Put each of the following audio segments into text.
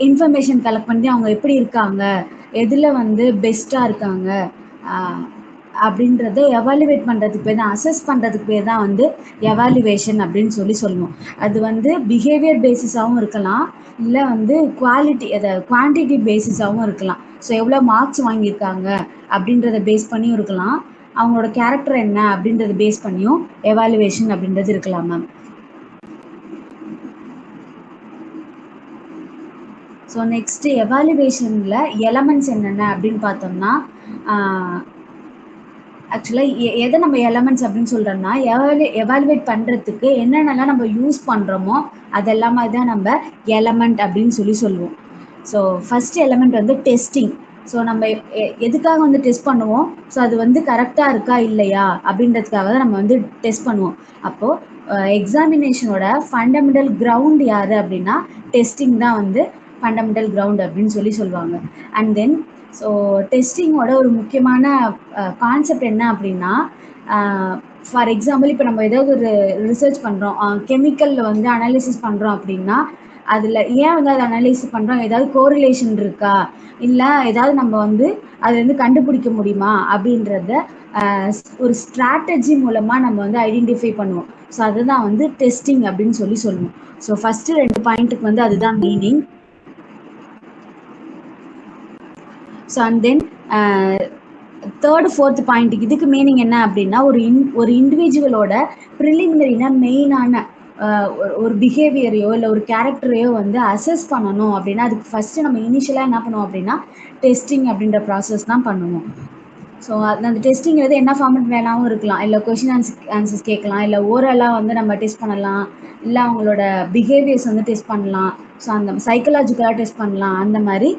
Information collect பண்ணி அவங்க எப்படி இருக்காங்க, எதில் வந்து பெஸ்ட்டாக இருக்காங்க அப்படின்றத எவாலுவேட் பண்ணுறதுக்கு பேர் தான், அசஸ் பண்ணுறதுக்கு பேர் தான் வந்து எவாலுவேஷன் அப்படின்னு சொல்லுவோம். அது வந்து பிஹேவியர் பேசிஸாகவும் இருக்கலாம், இல்லை வந்து குவான்டிட்டி பேசிஸாகவும் இருக்கலாம். ஸோ எவ்வளோ மார்க்ஸ் வாங்கியிருக்காங்க அப்படின்றத பேஸ் பண்ணியும் இருக்கலாம், அவங்களோட கேரக்டர் என்ன அப்படின்றத பேஸ் பண்ணியும் எவாலுவேஷன் அப்படின்றது இருக்கலாம் மேம். ஸோ நெக்ஸ்ட்டு எவாலுவேஷனில் எலமெண்ட்ஸ் என்னென்ன அப்படின்னு பார்த்தோம்னா, ஆக்சுவலாக எதை நம்ம எலமெண்ட்ஸ் அப்படின்னு சொல்கிறோம்னா, எவாலுவேட் பண்ணுறதுக்கு என்னென்னலாம் நம்ம யூஸ் பண்ணுறோமோ அதெல்லாமே தான் நம்ம எலமெண்ட் அப்படின்னு சொல்லுவோம். ஸோ ஃபஸ்ட் எலமெண்ட் வந்து டெஸ்டிங். ஸோ நம்ம எதுக்காக வந்து டெஸ்ட் பண்ணுவோம், ஸோ அது வந்து கரெக்டாக இருக்கா இல்லையா அப்படின்றதுக்காக தான் நம்ம வந்து டெஸ்ட் பண்ணுவோம். அப்போது எக்ஸாமினேஷனோட ஃபண்டமெண்டல் கிரவுண்ட் யார் அப்படின்னா டெஸ்டிங் தான் வந்து ஃபண்டமெண்டல் கிரவுண்ட் அப்படின்னு சொல்லுவாங்க. அண்ட் தென் ஸோ டெஸ்டிங்கோட ஒரு முக்கியமான கான்செப்ட் என்ன அப்படின்னா, ஃபார் எக்ஸாம்பிள் இப்போ நம்ம ஏதாவது ஒரு ரிசர்ச் பண்ணுறோம், கெமிக்கலில் வந்து அனாலிசிஸ் பண்ணுறோம் அப்படின்னா, அதில் ஏன் வந்து அதை அனலைஸ் பண்ணுறோம், ஏதாவது கோரிலேஷன் இருக்கா, இல்லை ஏதாவது நம்ம வந்து அதுலேருந்து கண்டுபிடிக்க முடியுமா அப்படின்றத ஒரு ஸ்ட்ராட்டஜி மூலமாக நம்ம வந்து ஐடென்டிஃபை பண்ணுவோம். ஸோ அதுதான் வந்து டெஸ்டிங் அப்படின்னு சொல்லுவோம். ஸோ ஃபஸ்ட்டு 2 பாயிண்ட்டுக்கு வந்து அதுதான் meaning. So and then third fourth பாயிண்ட்டுக்கு இதுக்கு மீனிங் என்ன அப்படின்னா, ஒரு இண்டிவிஜுவலோட ப்ரிலிமினரினா மெயினான ஒரு பிஹேவியரையோ இல்லை ஒரு கேரக்டரையோ வந்து அசஸ் பண்ணணும் அப்படின்னா, அதுக்கு ஃபஸ்ட்டு நம்ம இனிஷியலாக என்ன பண்ணுவோம் அப்படின்னா டெஸ்டிங் அப்படின்ற ப்ராசஸ் தான் பண்ணுவோம். ஸோ அந்த டெஸ்டிங்கிறது என்ன ஃபார்மெட் வேணாலும் இருக்கலாம், இல்லை கொஷின் ஆன்சர்ஸ் கேட்கலாம், இல்லை ஓரலாக வந்து நம்ம டெஸ்ட் பண்ணலாம், இல்லை அவங்களோட பிஹேவியர்ஸ் வந்து டெஸ்ட் பண்ணலாம், ஸோ அந்த சைக்கலாஜிக்கலாக டெஸ்ட் பண்ணலாம். அந்த மாதிரி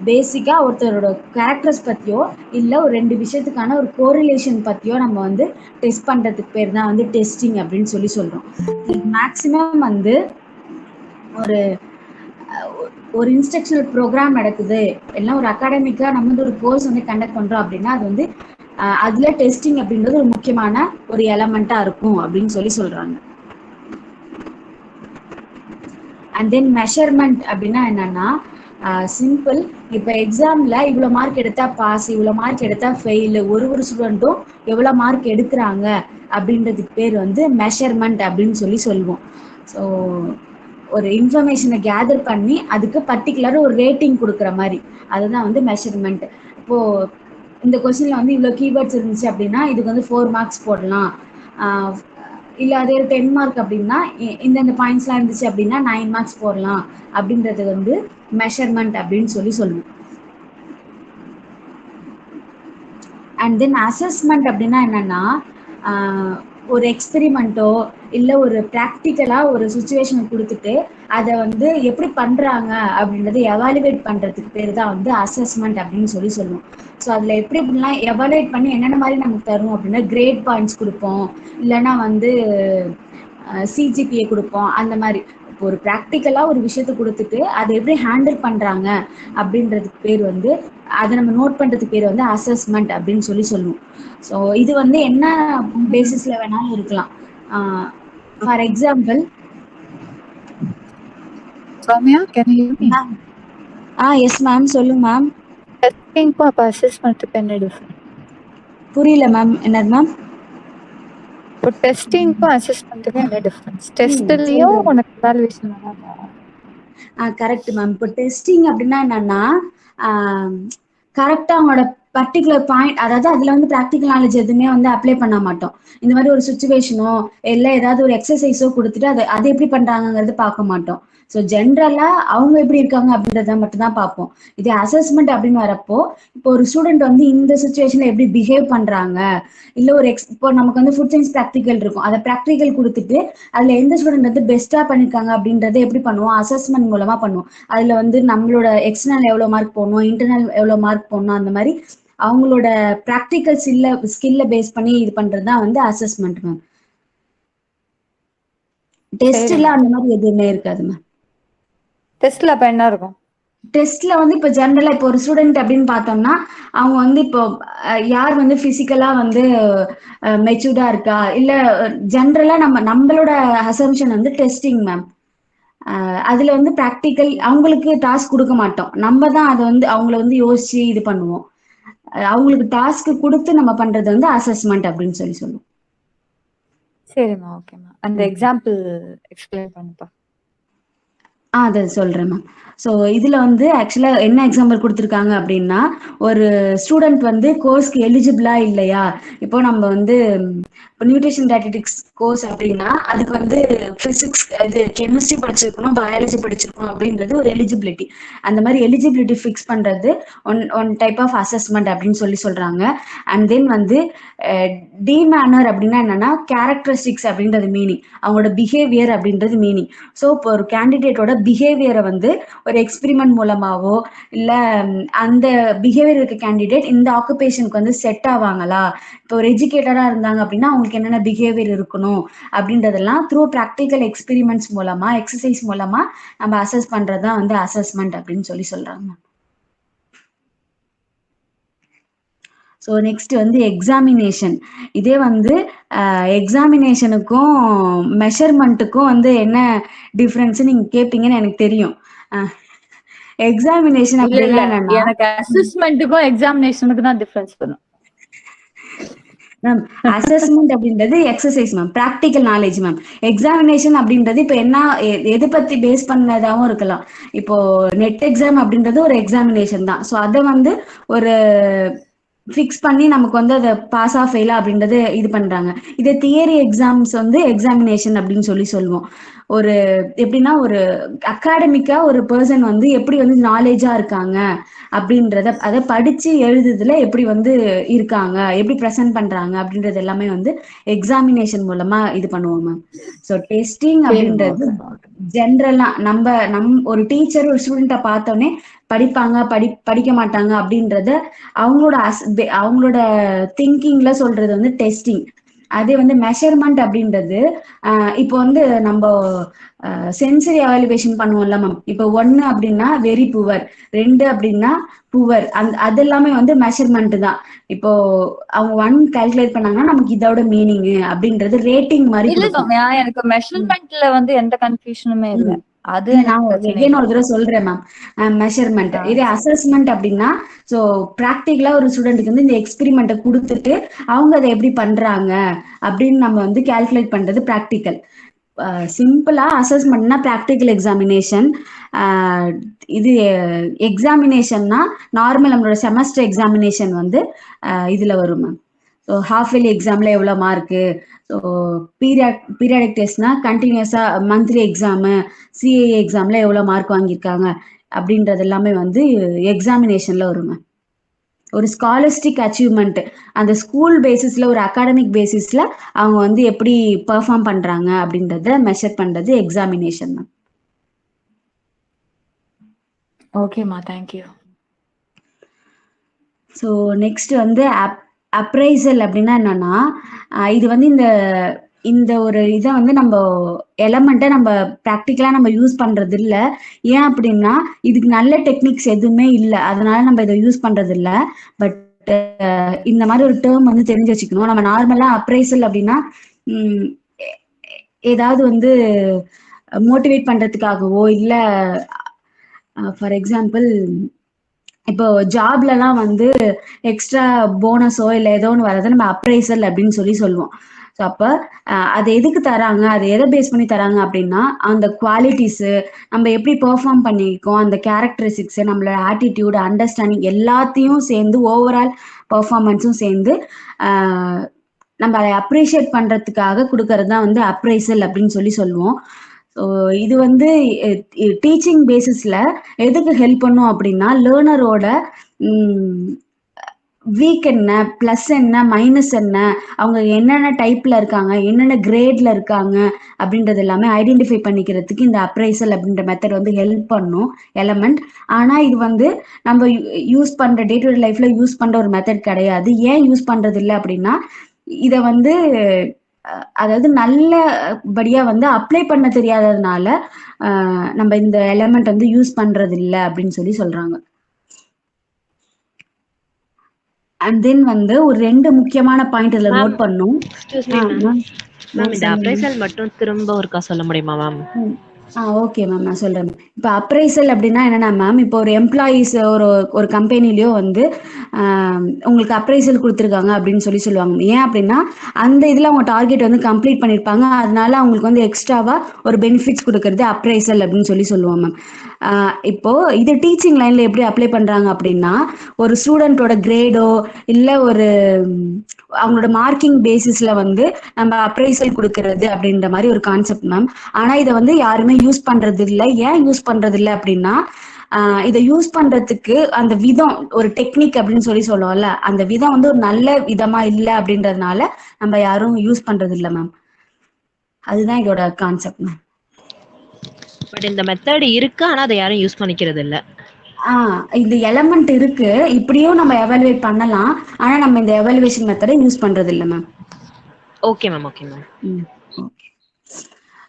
பேசிக்காக ஒருத்தரோட கேரக்டர்ஸ் பற்றியோ இல்லை ஒரு 2 விஷயத்துக்கான ஒரு கோரிலேஷன் பற்றியோ நம்ம வந்து டெஸ்ட் பண்ணுறதுக்கு பேர் தான் வந்து டெஸ்டிங் அப்படின்னு சொல்கிறோம். மேக்ஸிமம் வந்து ஒரு இன்ஸ்ட்ரக்ஷனல் ப்ரோக்ராம் நடக்குது, எல்லாம் ஒரு அகாடமிக்காக நம்ம வந்து ஒரு கோர்ஸ் வந்து கண்டக்ட் பண்ணுறோம் அப்படின்னா, அது வந்து அதில் டெஸ்டிங் அப்படின்றது ஒரு முக்கியமான ஒரு எலமெண்ட்டாக இருக்கும் அப்படின்னு சொல்கிறாங்க. அண்ட் தென் மெஷர்மெண்ட் அப்படின்னா என்னன்னா, சிம்பிள். இப்போ எக்ஸாமில் இவ்வளோ மார்க் எடுத்தால் பாஸ், இவ்வளோ மார்க் எடுத்தால் ஃபெயிலு, ஒரு ஸ்டூடெண்ட்டும் எவ்வளோ மார்க் எடுக்கிறாங்க அப்படின்றதுக்கு பேர் வந்து மெஷர்மெண்ட் அப்படின்னு சொல்லுவோம். ஸோ ஒரு இன்ஃபர்மேஷனை கேதர் பண்ணி அதுக்கு பர்டிகுலராக ஒரு ரேட்டிங் கொடுக்குற மாதிரி, அதுதான் வந்து மெஷர்மெண்ட். இப்போது இந்த கொஸ்டினில் வந்து இவ்வளோ கீவேர்ட்ஸ் இருந்துச்சு அப்படின்னா இதுக்கு வந்து 4 மார்க்ஸ் போடலாம், இல்லை அதே 10 மார்க் அப்படின்னா இந்தந்த பாயிண்ட்ஸ்லாம் இருந்துச்சு அப்படின்னா 9 மார்க்ஸ் போடலாம் அப்படின்றது வந்து மெஷர்மெண்ட் அப்படின்னு சொல்லுவோம். அண்ட் தென் அசஸ்மெண்ட் அப்படின்னா என்னென்னா, ஒரு எக்ஸ்பெரிமெண்ட்டோ இல்லை ஒரு ப்ராக்டிக்கலாக ஒரு சுச்சுவேஷனை கொடுத்துட்டு அதை வந்து எப்படி பண்ணுறாங்க அப்படின்றத எவாலுவேட் பண்ணுறதுக்கு பேர் தான் வந்து அசஸ்மெண்ட் அப்படின்னு சொல்லுவோம். ஸோ அதில் எப்படிலாம் எவாலுவேட் பண்ணி என்னென்ன மாதிரி நமக்கு தரும் அப்படின்னா, கிரேட் பாயிண்ட்ஸ் கொடுப்போம், இல்லைன்னா வந்து சிஜிபிஏ கொடுப்போம். அந்த மாதிரி இப்போ ஒரு ப்ராக்டிக்கலாக ஒரு விஷயத்தை கொடுத்துட்டு அதை எப்படி ஹேண்டில் பண்ணுறாங்க அப்படின்றதுக்கு பேர் வந்து, அதை நம்ம நோட் பண்ணுறதுக்கு பேர் வந்து அசஸ்மெண்ட் அப்படின்னு சொல்லுவோம். ஸோ இது வந்து என்ன பேசிஸில் வேணாலும் இருக்கலாம். For example, Soumya, can you hear me? Yes ma'am, சொல்லுங்க மேம். டெஸ்டிங்க்கும் அப்போ அசஸ்மெண்ட்டுக்கு என்ன டிஃபரன்ஸ்? புரியல மேம், என்னது மேம்? இப்போ டெஸ்டிங்க்கும் அசஸ்மெண்ட்டுக்கும் என்ன டிஃபரன்ஸ்? டெஸ்ட்லயும் உனக்கு எவாலுவேஷன் வராதா? Correct ma'am. இப்போ டெஸ்டிங் அப்படின்னா என்னன்னா, கரெக்டாக அவங்களோட பர்டிகுலர் பாயிண்ட், அதாவது அதில் வந்து ப்ராக்டிக்கல் நாலேஜ் எதுவுமே வந்து அப்ளை பண்ண மாட்டோம். இந்த மாதிரி ஒரு சுச்சுவேஷனோ இல்லை ஏதாவது ஒரு எக்ஸசைஸோ கொடுத்துட்டு அது எப்படி பண்ணுறாங்கங்கிறது பார்க்க மாட்டோம். ஸோ ஜென்ரலாக அவங்க எப்படி இருக்காங்க அப்படின்றத மட்டும் தான் பார்ப்போம். இது அசஸ்மெண்ட் அப்படின்னு வரப்போ, இப்போ ஒரு ஸ்டூடெண்ட் வந்து இந்த சுச்சுவேஷனில் எப்படி பிஹேவ் பண்ணுறாங்க, இல்லை ஒரு இப்போ நமக்கு வந்து ஃபுட் சயின்ஸ் ப்ராக்டிக்கல் இருக்கும், அதை ப்ராக்டிக்கல் கொடுத்துட்டு அதில் எந்த ஸ்டூடெண்ட் வந்து பெஸ்ட்டாக பண்ணியிருக்காங்க அப்படின்றத எப்படி பண்ணுவோம், அசஸ்மெண்ட் மூலமாக பண்ணுவோம். அதில் வந்து நம்மளோட எக்ஸ்டர்னல் எவ்வளோ மார்க் போடணும், இன்டர்னல் எவ்வளோ மார்க் போடணும், அந்த மாதிரி அவங்களோட ப்ராக்டிக்கல் ஸ்கில்ல பேஸ் பண்ணி இது பண்ணுறது தான் வந்து அசஸ்மெண்ட் மேம். டெஸ்ட்ல அந்த மாதிரி எதுவுமே இருக்காது மேம். டெஸ்ட்ல அப்போ என்ன இருக்கும்? டெஸ்ட்ல வந்து இப்போ ஜென்ரலாக இப்போ ஒரு ஸ்டூடெண்ட் அப்படின்னு பார்த்தோம்னா, அவங்க வந்து இப்போ யார் வந்து ஃபிசிக்கலாக வந்து மெச்சூர்டாக இருக்கா, இல்லை ஜென்ரலாக நம்மளோட அசம்ஷன் வந்து டெஸ்டிங் மேம். அதுல வந்து ப்ராக்டிக்கல் அவங்களுக்கு டாஸ்க் கொடுக்க மாட்டோம். நம்ம தான் அதை வந்து அவங்கள வந்து யோசிச்சு இது பண்ணுவோம். அவங்களுக்கு டாஸ்க் கொடுத்து நம்ம பண்றது வந்து அசஸ்மெண்ட் அப்படின்னு சொல்லி சொல்லுவோம். சரிம்மா, ஓகேம்மா. அந்த எக்ஸாம்பிள் எக்ஸ்பிளைன் பண்ணுப்பா. அதை சொல்றேன் மேம். ஸோ இதுல வந்து ஆக்சுவலா என்ன எக்ஸாம்பிள் கொடுத்துருக்காங்க அப்படின்னா, ஒரு ஸ்டூடெண்ட் வந்து கோர்ஸ்க்கு எலிஜிபிளா இல்லையா, இப்போ நம்ம வந்து இப்போ நியூட்ரிஷன் டயட்டெட்டிக்ஸ் கோர்ஸ் அப்படின்னா அதுக்கு வந்து பிசிக்ஸ் இது கெமிஸ்ட்ரி படிச்சிருக்கணும், பயாலஜி படிச்சிருக்கணும் அப்படின்றது ஒரு எலிஜிபிலிட்டி. அந்த மாதிரி எலிஜிபிலிட்டி ஃபிக்ஸ் பண்றது ஒன் டைப் ஆஃப் அசஸ்மெண்ட் அப்படின்னு சொல்லி சொல்றாங்க. அண்ட் தென் வந்து டி மேனர் அப்படின்னா என்னன்னா கேரக்டரிஸ்டிக்ஸ் அப்படின்றது மீனிங், அவங்களோட பிஹேவியர் அப்படின்றது மீனிங். ஸோ இப்போ ஒரு கேண்டிடேட்டோட பிஹேவியரை வந்து ஒரு எக்ஸ்பிரிமெண்ட் மூலமாவோ இல்லை அந்த பிஹேவியர் இருக்க கேண்டிடேட் இந்த ஆக்குபேஷனுக்கு வந்து செட் ஆவாங்களா, இப்போ ஒரு எஜுகேட்டராக இருந்தாங்க அப்படின்னா அவங்களுக்கு என்னென்ன பிஹேவியர் இருக்கணும் அப்படின்றதெல்லாம் த்ரூ ப்ராக்டிக்கல் எக்ஸ்பெரிமெண்ட்ஸ் மூலமா எக்ஸசைஸ் மூலமா நம்ம அசஸ் பண்றது தான் வந்து அசஸ்மெண்ட் அப்படின்னு சொல்லி சொல்றாங்க. ஸோ நெக்ஸ்ட் வந்து எக்ஸாமினேஷன். இதே வந்து எக்ஸாமினேஷனுக்கும் மெஷர்மெண்ட்டுக்கும் வந்து என்ன டிஃப்ரென்ஸ் நீங்க கேட்பீங்கன்னு எனக்கு தெரியும். எக்ஸாமினேஷன் அப்படின்னா என்னன்னா, எனக்கு அசஸ்மெண்ட்டுக்கும் எக்ஸாமினேஷனுக்கு தான் டிஃபரன்ஸ் வரும் மேம். அசஸ்மெண்ட் அப்படின்றது exercise ma'am, practical knowledge ma'am. Examination அப்படின்றது இப்போ என்ன எது பத்தி பேஸ் பண்ணதாகவும் இருக்கலாம். இப்போ நெட் எக்ஸாம் அப்படின்றது ஒரு எக்ஸாமினேஷன் தான். ஸோ அதை வந்து ஒரு ஃபிக்ஸ் பண்ணி நமக்கு வந்து அதை பாஸ் ஆஃப் ஃபெயிலா அப்படின்றது இது பண்றாங்க. இதே தியரி எக்ஸாம்ஸ் வந்து எக்ஸாமினேஷன் அப்படின்னு சொல்லி சொல்லுவோம். ஒரு எப்படின்னா ஒரு அகாடமிக்கா ஒரு பர்சன் வந்து எப்படி வந்து நாலேஜா இருக்காங்க அப்படின்றத அதை படிச்சு எழுதுறதுல எப்படி வந்து இருக்காங்க, எப்படி ப்ரெசென்ட் பண்றாங்க அப்படின்றது எல்லாமே வந்து எக்ஸாமினேஷன் மூலமா இது பண்ணுவோம் மேம். ஸோ டெஸ்டிங் அப்படின்றது ஜென்ரலா ஒரு டீச்சர் ஒரு ஸ்டூடெண்ட்டை பார்த்தோன்னே படிப்பாங்க படிக்க மாட்டாங்க அப்படின்றத அவங்களோட திங்கிங்ல சொல்றது வந்து டெஸ்டிங். அதே வந்து மெஷர்மெண்ட் அப்படின்றது இப்போ வந்து நம்ம சென்சரி எவாலுவேஷன் பண்ணுவோம்ல மேம். இப்போ 1 அப்படின்னா வெரி புவர், 2 அப்படின்னா புவர், அது எல்லாமே வந்து மெஷர்மெண்ட் தான். இப்போ அவங்க 1 கால்குலேட் பண்ணாங்கன்னா நமக்கு இதோட மீனிங் அப்படின்றது ரேட்டிங் மாதிரி கொடுக்கும். எனக்கு மெஷர்மெண்ட்ல வந்து எந்த கன்ஃபியூஷனுமே இல்ல. அது நான் எகைன் ஒரு தடவை சொல்றேன் மேம். மெஷர்மெண்ட். இதே அசஸ்மெண்ட் அப்படின்னா ஸோ ப்ராக்டிக்கலா ஒரு ஸ்டூடெண்ட்டுக்கு வந்து இந்த எக்ஸ்பெரிமெண்ட்டை கொடுத்துட்டு அவங்க அதை எப்படி பண்றாங்க அப்படின்னு நம்ம வந்து கால்குலேட் பண்றது ப்ராக்டிக்கல். சிம்பிளா அசஸ்மெண்ட்னா ப்ராக்டிக்கல் எக்ஸாமினேஷன். இது எக்ஸாமினேஷன்னா நார்மல் நம்மளோட செமஸ்டர் எக்ஸாமினேஷன் வந்து இதுல வரும் மேம். ஸோ ஹாஃப் இயர்லி எக்ஸாம்ல எவ்வளோ மார்க்கு, ஸோ பீரியாடிக் டெஸ்ட்னா கண்டினியூஸா மந்த்லி எக்ஸாமு, சிஏ எக்ஸாம்ல எவ்வளோ மார்க் வாங்கியிருக்காங்க அப்படின்றது எல்லாமே வந்து எக்ஸாமினேஷன்ல வரும் மேம். ஒரு ஸ்காலஸ்டிக் அச்சீவ்மெண்ட், அந்த ஸ்கூல் பேசிஸ்ல ஒரு அகாடமிக் பேசிஸ்ல அவங்க வந்து எப்படி பெர்ஃபார்ம் பண்றாங்க அப்படின்றத மெஷர் பண்றது எக்ஸாமினேஷன் மேம். ஓகேம்மா, தேங்க்யூ. ஸோ நெக்ஸ்ட் வந்து அப்ரைசல் அப்படின்னா என்னன்னா, இது வந்து இந்த ஒரு இதை வந்து நம்ம எலமெண்ட்டை நம்ம ப்ராக்டிக்கலா நம்ம யூஸ் பண்றது இல்லை. ஏன் அப்படின்னா இதுக்கு நல்ல டெக்னிக்ஸ் எதுவுமே இல்லை, அதனால நம்ம இதை யூஸ் பண்றது இல்லை. பட் இந்த மாதிரி ஒரு டேர்ம் வந்து தெரிஞ்சு வச்சுக்கணும். நம்ம நார்மலா அப்ரைசல் அப்படின்னா ஏதாவது வந்து மோட்டிவேட் பண்றதுக்காகவோ இல்லை, ஃபார் எக்ஸாம்பிள் இப்போ ஜாப்லலாம் வந்து எக்ஸ்ட்ரா போனஸோ இல்லை ஏதோ ஒன்று வரதை நம்ம அப்ரைசல் அப்படின்னு சொல்லி சொல்லுவோம். ஸோ அப்போ அது எதுக்கு தராங்க, அது எதை பேஸ் பண்ணி தராங்க அப்படின்னா அந்த குவாலிட்டிஸு, நம்ம எப்படி பெர்ஃபார்ம் பண்ணியிருக்கோம், அந்த கேரக்டரிஸ்டிக்ஸு, நம்மளோட ஆட்டிடியூட், அண்டர்ஸ்டாண்டிங் எல்லாத்தையும் சேர்ந்து ஓவரால் பெர்ஃபார்மன்ஸும் சேர்ந்து நம்ம அதை அப்ரிஷியேட் பண்ணுறதுக்காக கொடுக்கறது தான் வந்து அப்ரைசல் அப்படின்னு சொல்லி சொல்லுவோம். ஸோ இது வந்து டீச்சிங் பேசிஸ்ல எதுக்கு ஹெல்ப் பண்ணும் அப்படின்னா லேர்னரோட வீக் என்ன, பிளஸ் என்ன, மைனஸ் என்ன, அவங்க என்னென்ன டைப்ல இருக்காங்க, என்னென்ன கிரேட்ல இருக்காங்க அப்படின்றது எல்லாமே ஐடென்டிஃபை பண்ணிக்கிறதுக்கு இந்த அப்ரைசல் அப்படின்ற மெத்தட் வந்து ஹெல்ப் பண்ணும் எலமெண்ட். ஆனா இது வந்து நம்ம யூஸ் பண்ற டே டு டே லைஃப்ல யூஸ் பண்ற ஒரு மெத்தட் கிடையாது. ஏன் யூஸ் பண்றது இல்லை அப்படின்னா இதை வந்து அதாவது நல்லபடியா வந்து அப்ளை பண்ண தெரியாததுனால நம்ம இந்த எலமெண்ட் வந்து யூஸ் பண்றது இல்லை அப்படின்னு சொல்லி சொல்றாங்க. அண்ட் தென் வந்து ஒரு 2 முக்கியமான பாயிண்ட் இதுல நோட் பண்ணும். மேம் இந்த அப்ரைசல் மட்டும் திரும்ப ஒருக்கா சொல்ல முடியுமா மேம்? ஓகே மேம், நான் சொல்றேன். இப்போ அப்ரைசல் அப்படின்னா என்னன்னா மேம், இப்போ ஒரு எம்ப்ளாயீஸ் ஒரு ஒரு கம்பெனிலயோ வந்து உங்களுக்கு அப்ரைசல் கொடுத்துருக்காங்க அப்படின்னு சொல்லுவாங்க. ஏன் அப்படின்னா அந்த இதில் அவங்க டார்கெட் வந்து கம்ப்ளீட் பண்ணியிருப்பாங்க, அதனால அவங்களுக்கு வந்து எக்ஸ்ட்ராவா ஒரு பெனிஃபிட்ஸ் கொடுக்கறது அப்ரைசல் அப்படின்னு சொல்லுவோம் மேம். இப்போ இது டீச்சிங் லைன்ல எப்படி அப்ளை பண்றாங்க அப்படின்னா, ஒரு ஸ்டூடெண்டோட கிரேடோ இல்ல ஒரு அவங்களோட மார்க்கிங் பேசிஸ்ல வந்து நம்ம அப்ரைசல் கொடுக்கறது அப்படின்ற மாதிரி ஒரு கான்செப்ட் மேம். ஆனா இதை வந்து யாருமே யூஸ் பண்றது இல்லை. ஏன் யூஸ் பண்றது இல்லை அப்படின்னா, இதை யூஸ் பண்றதுக்கு அந்த விதம் ஒரு டெக்னிக் அப்படின்னு சொல்லுவோம்ல, அந்த விதம் வந்து ஒரு நல்ல விதமா இல்லை அப்படின்றதுனால நம்ம யாரும் யூஸ் பண்றது இல்லை மேம். அதுதான் இதோட கான்செப்ட் மேம். பட் இந்த மெத்தட் இருக்கு, ஆனா அதை யாரும் யூஸ் பண்ணிக்கிறது இல்ல. இந்த எலமெண்ட் இருக்கு, இப்படியும் நம்ம எவாலுவேட் பண்ணலாம். ஆனா நம்ம இந்த எவாலுவேஷன் மெத்தடை யூஸ் பண்றது இல்லை ma'am. Okay ma'am, okay ma'am. Okay.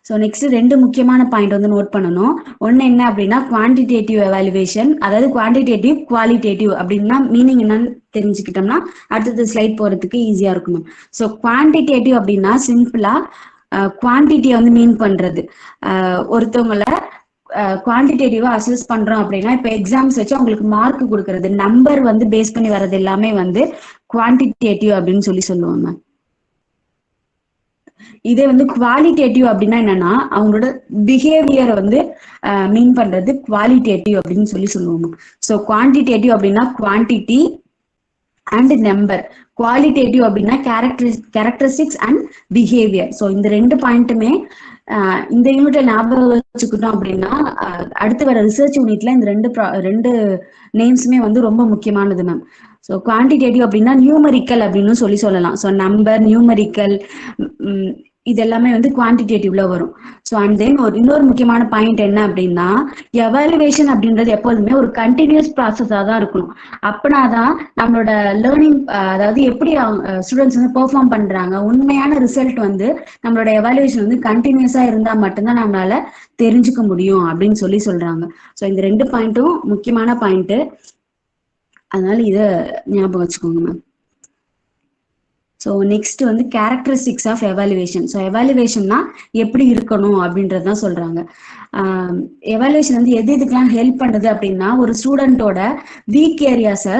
So next 2 முக்கியமான பாயிண்ட் வந்து நோட் பண்ணணும். ஒன்று என்ன அப்படின்னா குவான்டிடேட்டிவ் எவாலுவேஷன், அதாவது குவான்டிடேட்டிவ் குவாலிட்டேட்டிவ் அப்படின்னா மீனிங் என்னன்னு தெரிஞ்சுக்கிட்டோம்னா அடுத்தது ஸ்லைட் போறதுக்கு ஈஸியா இருக்கும் மேம். ஸோ குவான்டிடேட்டிவ் அப்படின்னா சிம்பிளா குவான்டிட்டியை வந்து மீன் பண்றது. ஒருத்தவங்களை குவான்டிடேட்டிவா அசஸ் பண்றோம் அப்படின்னா, இப்போ எக்ஸாம்ஸ் வச்சு அவங்களுக்கு மார்க் கொடுக்கறது, நம்பர் வந்து பேஸ் பண்ணி வர்றது எல்லாமே வந்து குவான்டிடேட்டிவ் அப்படின்னு சொல்லுவோம் மேம். இதே வந்து குவாலிட்டேட்டிவ் அப்படின்னா என்னன்னா அவங்களோட பிஹேவியரை வந்து மீன் பண்றது குவாலிட்டேட்டிவ் அப்படின்னு சொல்லுவோம். ஸோ குவான்டிடேட்டிவ் அப்படின்னா குவான்டிட்டி அண்ட் நம்பர், குவாலிட்டேட்டிவ் அப்படின்னா கேரக்டரிஸ்டிக்ஸ் அண்ட் பிஹேவியர். ஸோ இந்த 2 பாயிண்ட்டுமே இந்த யூனிட்ல ஞாபகம் வச்சுக்கிட்டோம் அப்படின்னா அடுத்து வர ரிசர்ச் யூனிட்ல இந்த ரெண்டு நேம்ஸுமே வந்து ரொம்ப முக்கியமானது மேம். ஸோ குவான்டிடேட்டிவ் அப்படின்னா நியூமரிக்கல் அப்படின்னு சொல்லலாம். ஸோ நம்பர், நியூமரிக்கல் இது எல்லாமே வந்து குவான்டிடேட்டிவ்ல வரும். ஸோ அண்ட் தென் இன்னொரு முக்கியமான பாயிண்ட் என்ன அப்படின்னா, எவாலுவேஷன் அப்படின்றது எப்போதுமே ஒரு கண்டினியூஸ் ப்ராசஸா தான் இருக்கணும். அப்படின்னாதான் நம்மளோட லேர்னிங், அதாவது எப்படி ஸ்டூடெண்ட்ஸ் வந்து பெர்ஃபார்ம் பண்றாங்க, உண்மையான ரிசல்ட் வந்து நம்மளோட எவாலுவேஷன் வந்து கண்டினியூஸா இருந்தா மட்டும்தான் நம்மளால தெரிஞ்சுக்க முடியும் அப்படின்னு சொல்றாங்க. ஸோ இந்த 2 பாயிண்ட்டும் முக்கியமான பாயிண்ட், அதனால இதை ஞாபகம் வச்சுக்கோங்க மேம். ஸோ நெக்ஸ்ட் வந்து கேரக்டரிஸ்டிக்ஸ் ஆஃப் எவாலுவேஷன். ஸோ எவாலுவேஷன்னா எப்படி இருக்கணும் அப்படின்றதான் சொல்றாங்க. எவாலுவேஷன் வந்து எதுக்கெல்லாம் ஹெல்ப் பண்ணுது அப்படின்னா, ஒரு ஸ்டூடெண்டோட வீக் ஏரியாஸை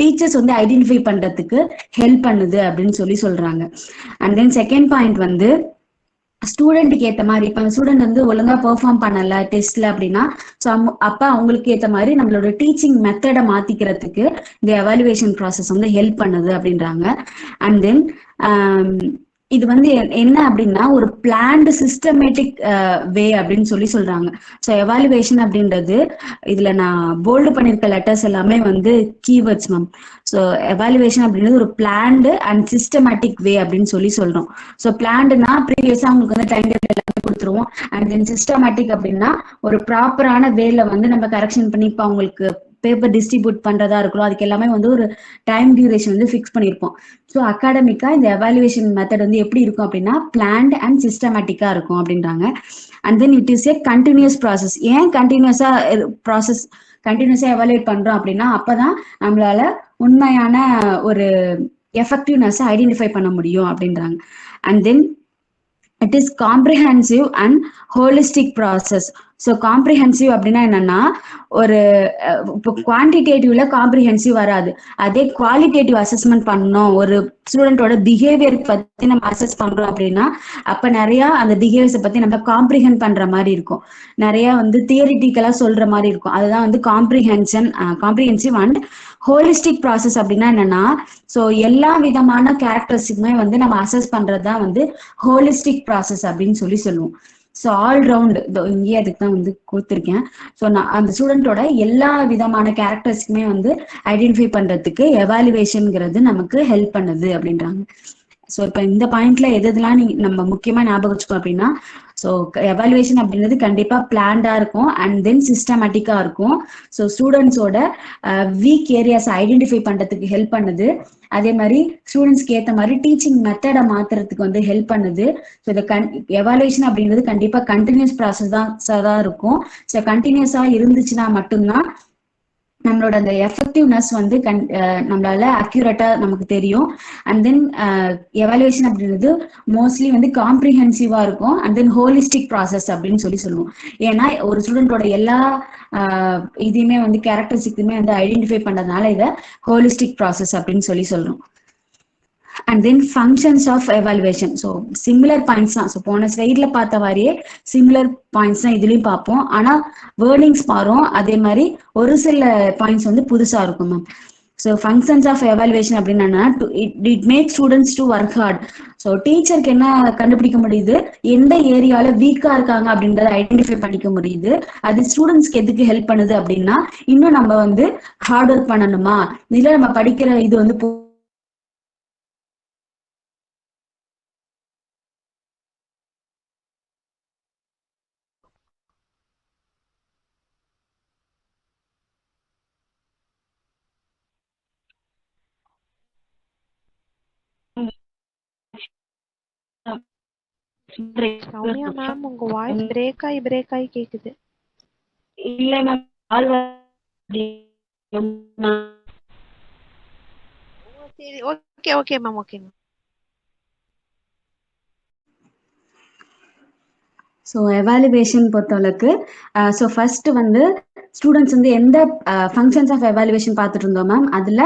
டீச்சர்ஸ் வந்து ஐடென்டிஃபை பண்றதுக்கு ஹெல்ப் பண்ணுது அப்படின்னு சொல்றாங்க. அண்ட் தென் செகண்ட் பாயிண்ட் வந்து ஸ்டூடெண்ட்டுக்கு ஏற்ற மாதிரி, இப்போ அந்த ஸ்டூடெண்ட் வந்து ஒழுங்கா பெர்ஃபார்ம் பண்ணல டெஸ்ட்ல அப்படின்னா, ஸோ அப்போ அவங்களுக்கு ஏற்ற மாதிரி நம்மளோட டீச்சிங் மெத்தடை மாத்திக்கிறதுக்கு இந்த எவாலுவேஷன் ப்ராசஸ் வந்து ஹெல்ப் பண்ணுது அப்படின்றாங்க. அண்ட் தென் இது வந்து என்ன அப்படின்னா ஒரு பிளான்டு சிஸ்டமேட்டிக் வே அப்படின்னு சொல்றாங்க. ஸோ எவாலுவேஷன் அப்படின்றது இதுல நான் போல்டு பண்ணிருக்க லெட்டர்ஸ் எல்லாமே வந்து கீவேர்ட்ஸ் மேம். ஸோ எவாலுவேஷன் அப்படின்றது ஒரு பிளான்டு அண்ட் சிஸ்டமேட்டிக் வே அப்படின்னு சொல்றோம். ஸோ பிளான்டுனா ப்ரீவியஸா அவங்களுக்கு வந்து டைம் டேபிள் எல்லாமே கொடுத்துருவோம். அண்ட் தென் சிஸ்டமேட்டிக் அப்படின்னா ஒரு ப்ராப்பரான வேல வந்து நம்ம கரெக்ஷன் பண்ணி இப்போ அவங்களுக்கு பேப்பர் டிஸ்ட்ரிபியூட் பண்றதா இருக்கணும், அதுக்கு எல்லாமே வந்து ஒரு டைம் டியூரேஷன் வந்து ஃபிக்ஸ் பண்ணியிருப்போம். ஸோ அகாடமிக்கா இந்த எவாலுவேஷன் மெத்தட் வந்து எப்படி இருக்கும் அப்படின்னா பிளான்ட் அண்ட் சிஸ்டமேட்டிக்கா இருக்கும் அப்படின்றாங்க. And then it is a continuous process. ஏன் கண்டினியூஸா எவாலுவேட் பண்றோம் அப்படின்னா, அப்பதான் நம்மளால உண்மையான ஒரு எஃபெக்டிவ்னஸ் ஐடென்டிஃபை பண்ண முடியும் அப்படின்றாங்க. And then it is comprehensive and holistic process. So comprehensive அப்படின்னா என்னன்னா, ஒரு இப்போ குவான்டிடேட்டிவ்ல காம்ப்ரிஹென்சிவ் வராது. அதே குவாலிட்டேட்டிவ் அசஸ்மெண்ட் பண்ணணும், ஒரு ஸ்டூடெண்டோட பிஹேவியர் பத்தி நம்ம அசஸ் பண்றோம் அப்படின்னா அப்ப நிறைய அந்த பிஹேவியர்ஸை பத்தி நம்ம காம்ப்ரிஹென்ட் பண்ற மாதிரி இருக்கும், நிறைய வந்து தியரிட்டிக்கலா சொல்ற மாதிரி இருக்கும். அதுதான் வந்து காம்ப்ரிஹென்சிவ் அண்ட் ஹோலிஸ்டிக் ப்ராசஸ் அப்படின்னா என்னன்னா, ஸோ எல்லா விதமான கேரக்டரிஸ்டிக்குமே வந்து நம்ம அசஸ் பண்றதுதான் வந்து ஹோலிஸ்டிக் ப்ராசஸ் அப்படின்னு சொல்லுவோம். ஸோ ஆல் ரவுண்ட் இங்கே அதுக்கு தான் வந்து கொடுத்துருக்கேன். ஸோ நான் அந்த ஸ்டூடெண்டோட எல்லா விதமான கேரக்டரிஸ்டுமே வந்து ஐடென்டிஃபை பண்றதுக்கு எவாலுவேஷன்ங்கிறது நமக்கு ஹெல்ப் பண்ணுது அப்படின்றாங்க. ஸோ இப்போ இந்த பாயிண்ட்ல எதெல்லாம் நம்ம முக்கியமா ஞாபகம் வச்சுக்கோம் அப்படின்னா, ஸோ எவாலுவேஷன் அப்படின்றது கண்டிப்பா பிளான்டா இருக்கும் அண்ட் தென் சிஸ்டமேட்டிக்கா இருக்கும். ஸோ ஸ்டூடெண்ட்ஸோட வீக் ஏரியாஸ் ஐடென்டிஃபை பண்றதுக்கு ஹெல்ப் பண்ணுது. அதே மாதிரி ஸ்டூடெண்ட்ஸ்க்கு ஏற்ற மாதிரி டீச்சிங் மெத்தடை மாத்துறதுக்கு வந்து ஹெல்ப் பண்ணுது. ஸோ இந்த எவாலுவேஷன் அப்படின்றது கண்டிப்பா கண்டினியூஸ் ப்ராசஸ் தான் இருக்கும். ஸோ கண்டினியூஸா இருந்துச்சுன்னா மட்டும்தான் நம்மளோட அந்த எஃபெக்டிவ்னஸ் வந்து நம்மளால அக்யூரேட்டா நமக்கு தெரியும். அண்ட் தென் எவாலுவேஷன் அப்படின்றது மோஸ்ட்லி வந்து காம்ப்ரிஹென்சிவா இருக்கும். அண்ட் தென் ஹோலிஸ்டிக் ப்ராசஸ் அப்படின்னு சொல்லுவோம். ஏன்னா ஒரு ஸ்டூடெண்டோட எல்லா இதையுமே வந்து கேரக்டரிஸ்டிக்குமே வந்து ஐடென்டிஃபை பண்றதுனால இதை ஹோலிஸ்டிக் ப்ராசஸ் அப்படின்னு சொல்றோம். And then functions of evaluation. So similar points தான். ஸோ போன ஸ்லைட்ல பார்த்த மாதிரியே சிமிலர் பாயிண்ட்ஸ் தான் இதுலயும் பார்ப்போம். ஆனா வேர்டிங்ஸ் மாறும். அதே மாதிரி ஒரு சில பாயிண்ட்ஸ் வந்து புதுசா இருக்கும் ma'am. So functions of evaluation அப்படின்னா it make students to work hard. So டீச்சருக்கு என்ன கண்டுபிடிக்க முடியுது, எந்த ஏரியால வீக்கா இருக்காங்க அப்படின்றத ஐடென்டிஃபை பண்ணிக்க முடியுது. அது ஸ்டூடெண்ட்ஸ்க்கு எதுக்கு ஹெல்ப் பண்ணுது அப்படின்னா, இன்னும் நம்ம வந்து ஹார்ட் ஒர்க் பண்ணணுமா, இல்ல நம்ம படிக்கிற இது வந்து சௌமியா மேம், உங்க வாய்ஸ் பிரேக் ஆகி கேக்குது. இல்ல மேம், சரி, okay ma'am, okay ma'am. So evaluation பொறுத்தளவுக்கு ஸோ ஃபர்ஸ்ட் வந்து ஸ்டூடெண்ட்ஸ் வந்து எந்த ஃபங்க்ஷன்ஸ் ஆஃப் எவாலுவேஷன் பார்த்துட்டு இருந்தோம் மேம். அதில்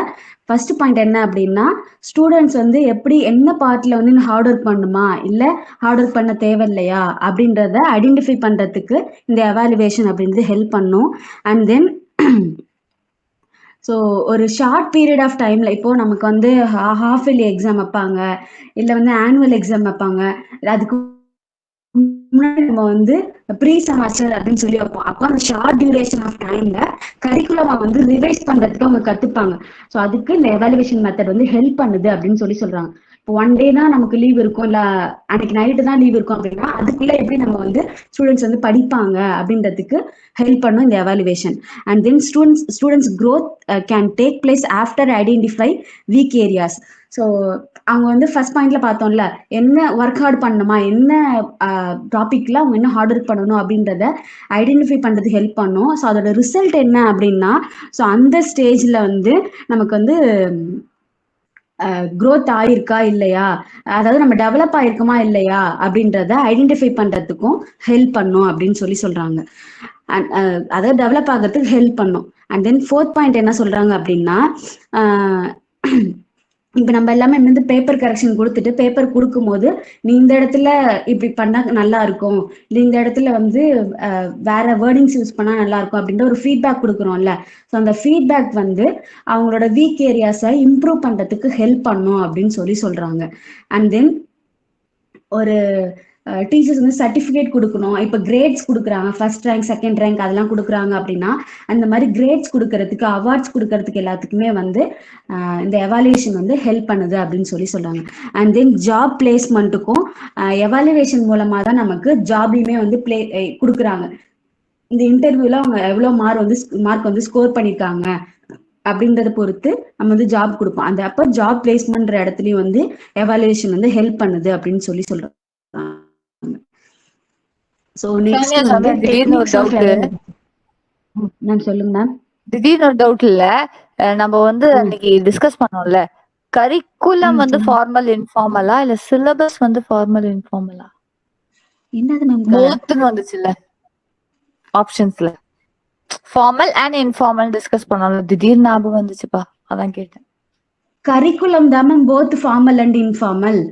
ஃபர்ஸ்ட் பாயிண்ட் என்ன அப்படின்னா, ஸ்டூடெண்ட்ஸ் வந்து எப்படி என்ன பார்ட்டில் வந்து ஹார்ட் ஒர்க் பண்ணுமா, இல்லை ஹார்ட் ஒர்க் பண்ண தேவையில்லையா அப்படின்றத ஐடென்டிஃபை பண்ணுறதுக்கு இந்த எவாலுவேஷன் அப்படின்றது ஹெல்ப் பண்ணும். அண்ட் தென் ஸோ ஒரு ஷார்ட் பீரியட் ஆஃப் டைமில் இப்போது நமக்கு வந்து ஹாஃப் இயர்லி எக்ஸாம் வைப்பாங்க, இல்லை வந்து ஆனுவல் எக்ஸாம் வைப்பாங்க. அதுக்கு முன்னாடி நம்ம வந்து ப்ரீ செமஸ்டர் அப்படின்னு சொல்லி வைப்போம். அப்போ அந்த ஷார்ட் டியூரேஷன் ஆஃப் டைம்ல கரிக்குலமா வந்து ரிவைஸ் பண்றதுக்கு அவங்க கத்துப்பாங்க. ஸோ அதுக்கு இந்த எவாலுவேஷன் மெத்தட் வந்து ஹெல்ப் பண்ணுது அப்படின்னு சொல்றாங்க. இப்போ ஒன் டே தான் நமக்கு லீவ் இருக்கும், இல்ல அன்னைக்கு நைட்டு தான் லீவ் இருக்கும் அப்படின்னா அதுக்குள்ள எப்படி நம்ம வந்து ஸ்டூடெண்ட்ஸ் வந்து படிப்பாங்க அப்படின்றதுக்கு ஹெல்ப் பண்ணும் இந்த evaluation. And then students growth can take place after identify week areas. So அவங்க வந்து ஃபர்ஸ்ட் பாயிண்ட்ல பார்த்தோம்ல, என்ன ஒர்க் ஹார்ட் பண்ணணுமா, என்ன டாபிக்ல அவங்க என்ன ஹார்ட் ஒர்க் பண்ணணும் அப்படின்றத ஐடென்டிஃபை பண்றதுக்கு ஹெல்ப் பண்ணும். ஸோ அதோட ரிசல்ட் என்ன அப்படின்னா, ஸோ அந்த ஸ்டேஜ்ல வந்து நமக்கு வந்து growth ஆயிருக்கா இல்லையா, அதாவது நம்ம டெவலப் ஆயிருக்குமா இல்லையா அப்படின்றத ஐடென்டிஃபை பண்றதுக்கும் ஹெல்ப் பண்ணும் அப்படின்னு சொல்றாங்க. அதாவது டெவலப் ஆகிறதுக்கு ஹெல்ப் பண்ணும். அண்ட் தென் ஃபோர்த் பாயிண்ட் என்ன சொல்றாங்க அப்படின்னா, இப்ப நம்ம எல்லாமே வந்து பேப்பர் கரெக்ஷன் கொடுத்துட்டு பேப்பர் கொடுக்கும் போது நீ இந்த இடத்துல இப்படி பண்ணா நல்லா இருக்கும், இல்லை இந்த இடத்துல வந்து வேற வேர்டிங்ஸ் யூஸ் பண்ணா நல்லா இருக்கும் அப்படின்ற ஒரு ஃபீட்பேக் கொடுக்குறோம்ல. ஸோ அந்த ஃபீட்பேக் வந்து அவங்களோட வீக் ஏரியாஸை இம்ப்ரூவ் பண்றதுக்கு ஹெல்ப் பண்ணும் அப்படின்னு சொல்றாங்க. அண்ட் தென் ஒரு டீச்சர்ஸ் வந்து சர்டிஃபிகேட் கொடுக்கணும். இப்போ கிரேட்ஸ் கொடுக்குறாங்க, ஃபர்ஸ்ட் ரேங்க் செகண்ட் ரேங்க் அதெல்லாம் கொடுக்குறாங்க அப்படின்னா அந்த மாதிரி கிரேட்ஸ் கொடுக்கறதுக்கு அவார்ட்ஸ் கொடுக்கறதுக்கு எல்லாத்துக்குமே வந்து இந்த எவாலுவேஷன் வந்து ஹெல்ப் பண்ணுது அப்படின்னு சொல்றாங்க. அண்ட் தென் ஜாப் பிளேஸ்மெண்ட்டுக்கும் எவாலுவேஷன் மூலமா தான் நமக்கு ஜாப்லையுமே வந்து கொடுக்குறாங்க. இந்த இன்டர்வியூல அவங்க எவ்வளோ மார்க் வந்து ஸ்கோர் பண்ணியிருக்காங்க அப்படின்றத பொறுத்து நம்ம வந்து ஜாப் கொடுப்போம். அந்த அப்போ ஜாப் பிளேஸ்மெண்ட் இடத்துலயும் வந்து எவாலுவேஷன் வந்து ஹெல்ப் பண்ணுது அப்படின்னு சொல்றோம். சோ நெக்ஸ்ட் வந்து டெக்னிக்ஸ் ஆஃப் நான் சொல்லுங்க மேம். திடீர்னு ஒரு டவுட் இல்ல, நம்ம வந்து அன்னைக்கு டிஸ்கஸ் பண்ணோம்ல, கரிக்குலம் வந்து ஃபார்மல் இன்ஃபார்மலா இல்ல சிலபஸ் வந்து ஃபார்மல் இன்ஃபார்மலா? என்னது மேம் போத்னு வந்துச்சுல ஆப்ஷன்ஸ்ல, ஃபார்மல் அண்ட் இன்ஃபார்மல் டிஸ்கஸ் பண்ணோம்ல, திடீர்னு ஞாபகம் வந்துச்சுப்பா, அதான் கேட்டேன். கரிக்குலம் தான் ma'am both formal and informal.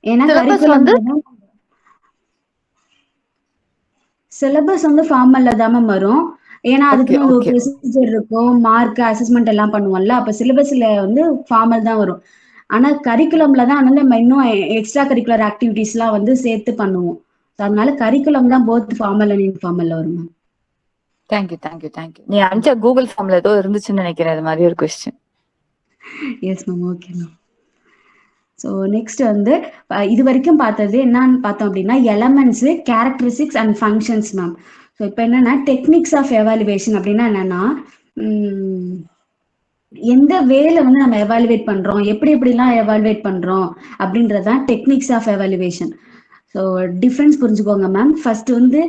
ஏன்னா கரிக்குலம் வந்து சிலபஸ் வந்து ஃபார்மல்ல தான் மேம் வரும். ஏன்னா அதுக்குன்னு ஒரு ப்ரொசீஜர் இருக்கும், மார்க் அசஸ்மெண்ட் எல்லாம் பண்ணுவோம்ல, அப்ப சிலபஸ்ல வந்து ஃபார்மல் தான் வரும். ஆனா கரிக்குலம்ல தான் வந்து நம்ம இன்னும் எக்ஸ்ட்ரா கரிக்குலர் ஆக்டிவிட்டிஸ் எல்லாம் வந்து சேர்த்து பண்ணுவோம். அதனால கரிக்குலம் தான் போத் ஃபார்மல் அண்ட் இன்ஃபார்மல்ல வரும். தேங்க்யூ. நீ அனுப்பிச்ச கூகுள் ஃபார்ம்ல ஏதோ இருந்துச்சுன்னு நினைக்கிறேன், அது மாதிரி ஒரு question. S ma'am, okay ma'am. So next வந்து இது வரைக்கும் பார்த்தது என்னன்னு பார்த்தோம் அப்படின்னா elements, characteristics and functions ma'am. So இப்போ என்னன்னா டெக்னிக்ஸ் ஆஃப் எவாலுவேஷன் அப்படின்னா என்னன்னா, எந்த வேல வந்து நம்ம எவாலுவேட் பண்றோம், எப்படிலாம் எவாலுவேட் பண்றோம் அப்படின்றதான் techniques of evaluation. So difference புரிஞ்சுக்கோங்க மேம். ஃபர்ஸ்ட் வந்து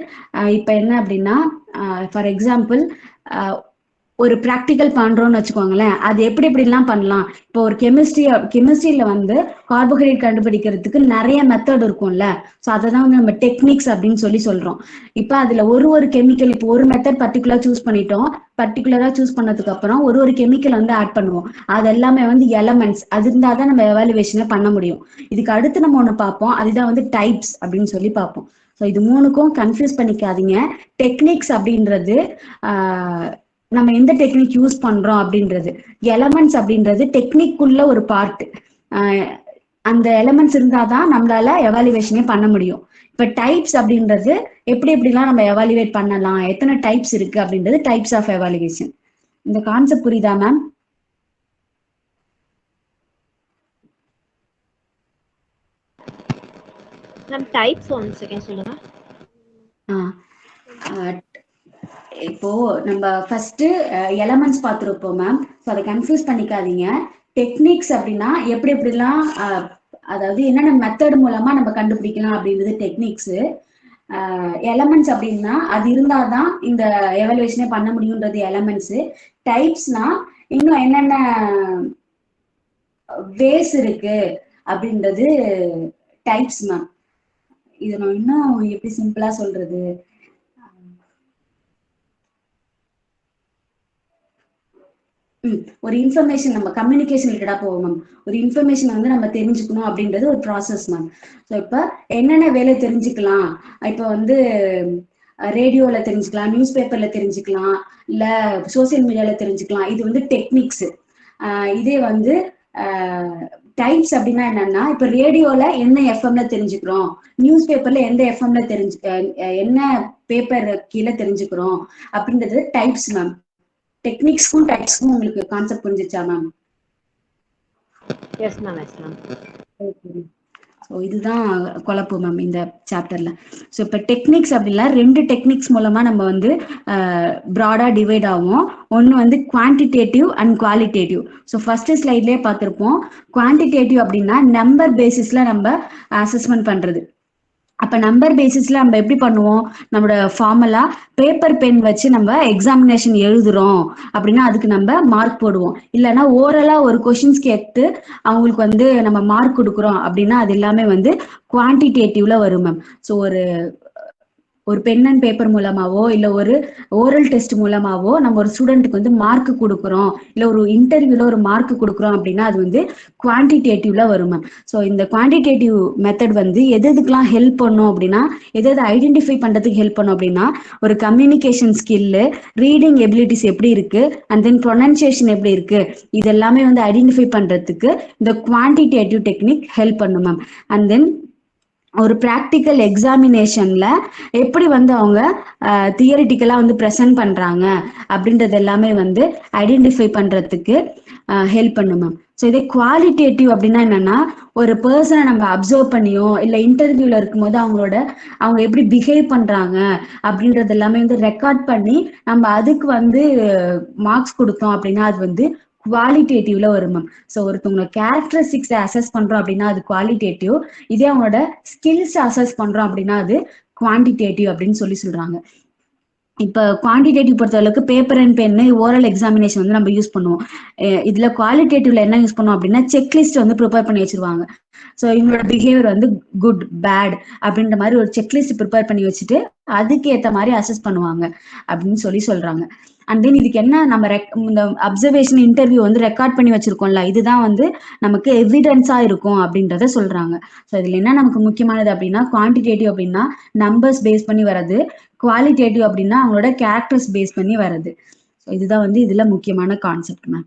இப்போ என்ன அப்படின்னா, ஃபார் எக்ஸாம்பிள் ஒரு ப்ராக்டிக்கல் பண்றோம்னு வச்சுக்கோங்களேன், அது எப்படி எப்படிலாம் பண்ணலாம். இப்போ ஒரு கெமிஸ்ட்ரியில வந்து கார்போஹைட்ரேட் கண்டுபிடிக்கிறதுக்கு நிறைய மெத்தட் இருக்கும்ல. ஸோ அதை தான் வந்து நம்ம டெக்னிக்ஸ் அப்படின்னு சொல்றோம். இப்போ அதுல ஒரு கெமிக்கல், இப்போ ஒரு மெத்தட் பர்டிகுலரா சூஸ் பண்ணதுக்கு அப்புறம் ஒரு கெமிக்கல் வந்து ஆட் பண்ணுவோம். அது எல்லாமே வந்து எலமெண்ட்ஸ். அது இருந்தால் தான் நம்ம எவாலுவேஷனே பண்ண முடியும். இதுக்கு அடுத்து நம்ம ஒன்று பார்ப்போம், அதுதான் வந்து டைப்ஸ் அப்படின்னு சொல்லி பார்ப்போம். ஸோ இது மூணுக்கும் கன்ஃபியூஸ் பண்ணிக்காதீங்க. டெக்னிக்ஸ் அப்படின்றது நம்ம எந்த டெக்னிக் யூஸ் பண்றோம் அப்படின்றது. எலமெண்ட்ஸ் அப்படின்றது டெக்னிக்குள்ள ஒரு பார்ட். அந்த எலமெண்ட்ஸ் இருந்தாதான் நம்மளால எவாலுவேஷனே பண்ண முடியும். இப்ப டைப்ஸ் அப்படின்றது எப்படி எப்படிலாம் நம்ம எவாலுவேட் பண்ணலாம், எத்தனை டைப்ஸ் இருக்கு அப்படின்றது டைப்ஸ் ஆஃப் எவாலுவேஷன். இந்த கான்செப்ட் புரியுதா மேம்? டைப்ஸ் ஒன் செகண்ட் சொல்லுங்க. இப்போ நம்ம ஃபர்ஸ்ட் எலமெண்ட்ஸ் பார்த்துருப்போம் மேம். ஸோ அதை கன்ஃபியூஸ் பண்ணிக்காதீங்க. டெக்னிக்ஸ் அப்படின்னா எப்படி எப்படிலாம், அதாவது என்னென்ன மெத்தட் மூலமா நம்ம கண்டுபிடிக்கலாம் அப்படின்றது டெக்னிக்ஸ். எலமெண்ட்ஸ் அப்படின்னா அது இருந்தாதான் இந்த எவாலுவேஷனே பண்ண முடியுன்றது எலமெண்ட்ஸ். டைப்ஸ்னா இன்னும் என்னென்ன வேஸ் இருக்கு அப்படின்றது டைப்ஸ் மேம். இதை நான் இன்னும் எப்படி சிம்பிளா சொல்றது, ஒரு இன்ஃபர்மேஷன் நம்ம கம்யூனிகேஷன் ரிலேட்டடா போவோம் மேம். ஒரு இன்ஃபர்மேஷன் வந்து நம்ம தெரிஞ்சுக்கணும் அப்படின்றது ஒரு ப்ராசஸ் மேம். ஸோ இப்போ என்னென்ன வேலை தெரிஞ்சுக்கலாம், இப்போ வந்து ரேடியோல தெரிஞ்சுக்கலாம், நியூஸ் பேப்பர்ல தெரிஞ்சுக்கலாம், இல்ல சோசியல் மீடியால தெரிஞ்சுக்கலாம். இது வந்து டெக்னிக்ஸ். இதே வந்து டைப்ஸ் அப்படின்னா என்னன்னா, இப்ப ரேடியோல என்ன எஃப்எம்ல தெரிஞ்சுக்கிறோம், நியூஸ் பேப்பர்ல எந்த எஃப்எம்ல என்ன பேப்பர் கீழே தெரிஞ்சுக்கிறோம் அப்படின்றது டைப்ஸ் மேம். டெக்னிக்ஸ்க்கும் டைப்ஸ்க்கும் உங்களுக்கு கான்செப்ட் புரிஞ்சிச்சா ma'am? Yes ma'am, yes ma'am. Okay. So இதுதான் குழப்பம் மேம் இந்த சாப்டர்ல. ஸோ இப்போ டெக்னிக்ஸ் அப்படின்னா 2 டெக்னிக்ஸ் மூலமா நம்ம வந்து ப்ராடா டிவைட் ஆகும். ஒன்று வந்து quantitative and qualitative. So first ஸ்லைட்லேயே பார்த்துருப்போம். குவான்டிடேட்டிவ் அப்படின்னா நம்பர் பேசிஸ்ல நம்ம அசஸ்மெண்ட் பண்றது. அப்ப நம்பர் பேசிஸ்ல நம்ம எப்படி பண்ணுவோம், நம்மளோட ஃபார்முலா பேப்பர் பென் வச்சு நம்ம எக்ஸாமினேஷன் எழுதுறோம் அப்படின்னா அதுக்கு நம்ம மார்க் போடுவோம். இல்லைன்னா ஓரலா ஒரு கொஸ்டின்ஸ் கேட்டு அவங்களுக்கு வந்து நம்ம மார்க் கொடுக்குறோம் அப்படின்னா அது எல்லாமே வந்து குவான்டிடேட்டிவ்ல வரும் மேம். ஸோ ஒரு பென் அண்ட் பேப்பர் மூலமாவோ இல்ல ஒரு ஓரல் டெஸ்ட் மூலமாவோ நம்ம ஒரு ஸ்டூடெண்ட்டுக்கு வந்து மார்க் கொடுக்குறோம், இல்ல ஒரு இன்டர்வியூல ஒரு மார்க் கொடுக்குறோம் அப்படின்னா அது வந்து குவான்டிடேட்டிவ்ல வரும் மேம். ஸோ இந்த குவான்டிடேட்டிவ் மெத்தட் வந்து எதுக்கெல்லாம் ஹெல்ப் பண்ணும் அப்படின்னா, எது ஐடென்டிஃபை பண்றதுக்கு ஹெல்ப் பண்ணும் அப்படின்னா, ஒரு கம்யூனிகேஷன் ஸ்கில்லு, ரீடிங் எபிலிட்டிஸ் எப்படி இருக்கு, அண்ட் தென் ப்ரொனன்சியேஷன் எப்படி இருக்கு, இது எல்லாமே வந்து ஐடென்டிஃபை பண்றதுக்கு இந்த குவான்டிடேட்டிவ் டெக்னிக் ஹெல்ப் பண்ணும் மேம். அண்ட் தென் ஒரு ப்ராக்டிக்கல் எக்ஸாமினேஷன்ல எப்படி வந்து அவங்க தியரிட்டிக்கலா வந்து ப்ரெசென்ட் பண்றாங்க அப்படின்றது எல்லாமே வந்து ஐடென்டிஃபை பண்றதுக்கு ஹெல்ப் பண்ணும் மேம். ஸோ இதே குவாலிட்டேட்டிவ் அப்படின்னா என்னன்னா, ஒரு பர்சனை நம்ம அப்சர்வ் பண்ணியோ இல்ல இன்டர்வியூல இருக்கும்போது அவங்க எப்படி பிஹேவ் பண்றாங்க அப்படின்றது எல்லாமே வந்து ரெக்கார்ட் பண்ணி நம்ம அதுக்கு வந்து மார்க்ஸ் கொடுத்தோம் அப்படின்னா அது வந்து குவாலிட்டேட்டிவ்ல வரும் மேம். ஸோ ஒருத்தவங்க கேரக்டரிஸ்டிக்ஸ் அசஸ் பண்றோம் அப்படின்னா அது குவாலிட்டேட்டிவ். இதே அவங்களோட ஸ்கில்ஸ் அசஸ் பண்றோம் அப்படின்னா அது குவான்டிடேட்டிவ் அப்படின்னு சொல்றாங்க. இப்ப குவான்டிடேட்டிவ் பொறுத்த அளவுக்கு paper and pen oral examination வந்து நம்ம யூஸ் பண்ணுவோம். இதுல குவாலிட்டேட்டிவ்ல என்ன யூஸ் பண்ணுவோம் அப்படின்னா செக்லிஸ்ட் வந்து ப்ரிப்பேர் பண்ணி வச்சிருவாங்க. ஸோ இவங்களோட பிஹேவியர் வந்து குட் பேட் அப்படின்ற மாதிரி ஒரு செக்லிஸ்ட் ப்ரிப்பேர் பண்ணி வச்சுட்டு அதுக்கு ஏற்ற மாதிரி அசஸ் பண்ணுவாங்க அப்படின்னு சொல்றாங்க. அண்ட் தென் இதுக்கு என்ன, நம்ம இந்த அப்சர்வேஷன் இன்டர்வியூ வந்து ரெக்கார்ட் பண்ணி வச்சிருக்கோம்ல, இதுதான் வந்து நமக்கு எவிடன்ஸா இருக்கும் அப்படின்றத சொல்றாங்க. ஸோ இதுல என்ன நமக்கு முக்கியமானது அப்படின்னா, குவான்டிடேட்டிவ் அப்படின்னா நம்பர்ஸ் பேஸ் பண்ணி வர்றது, குவாலிட்டேட்டிவ் அப்படின்னா அவங்களோட கேரக்டர்ஸ் பேஸ் பண்ணி வர்றது. ஸோ இதுதான் வந்து இதுல முக்கியமான கான்செப்ட் மேம்.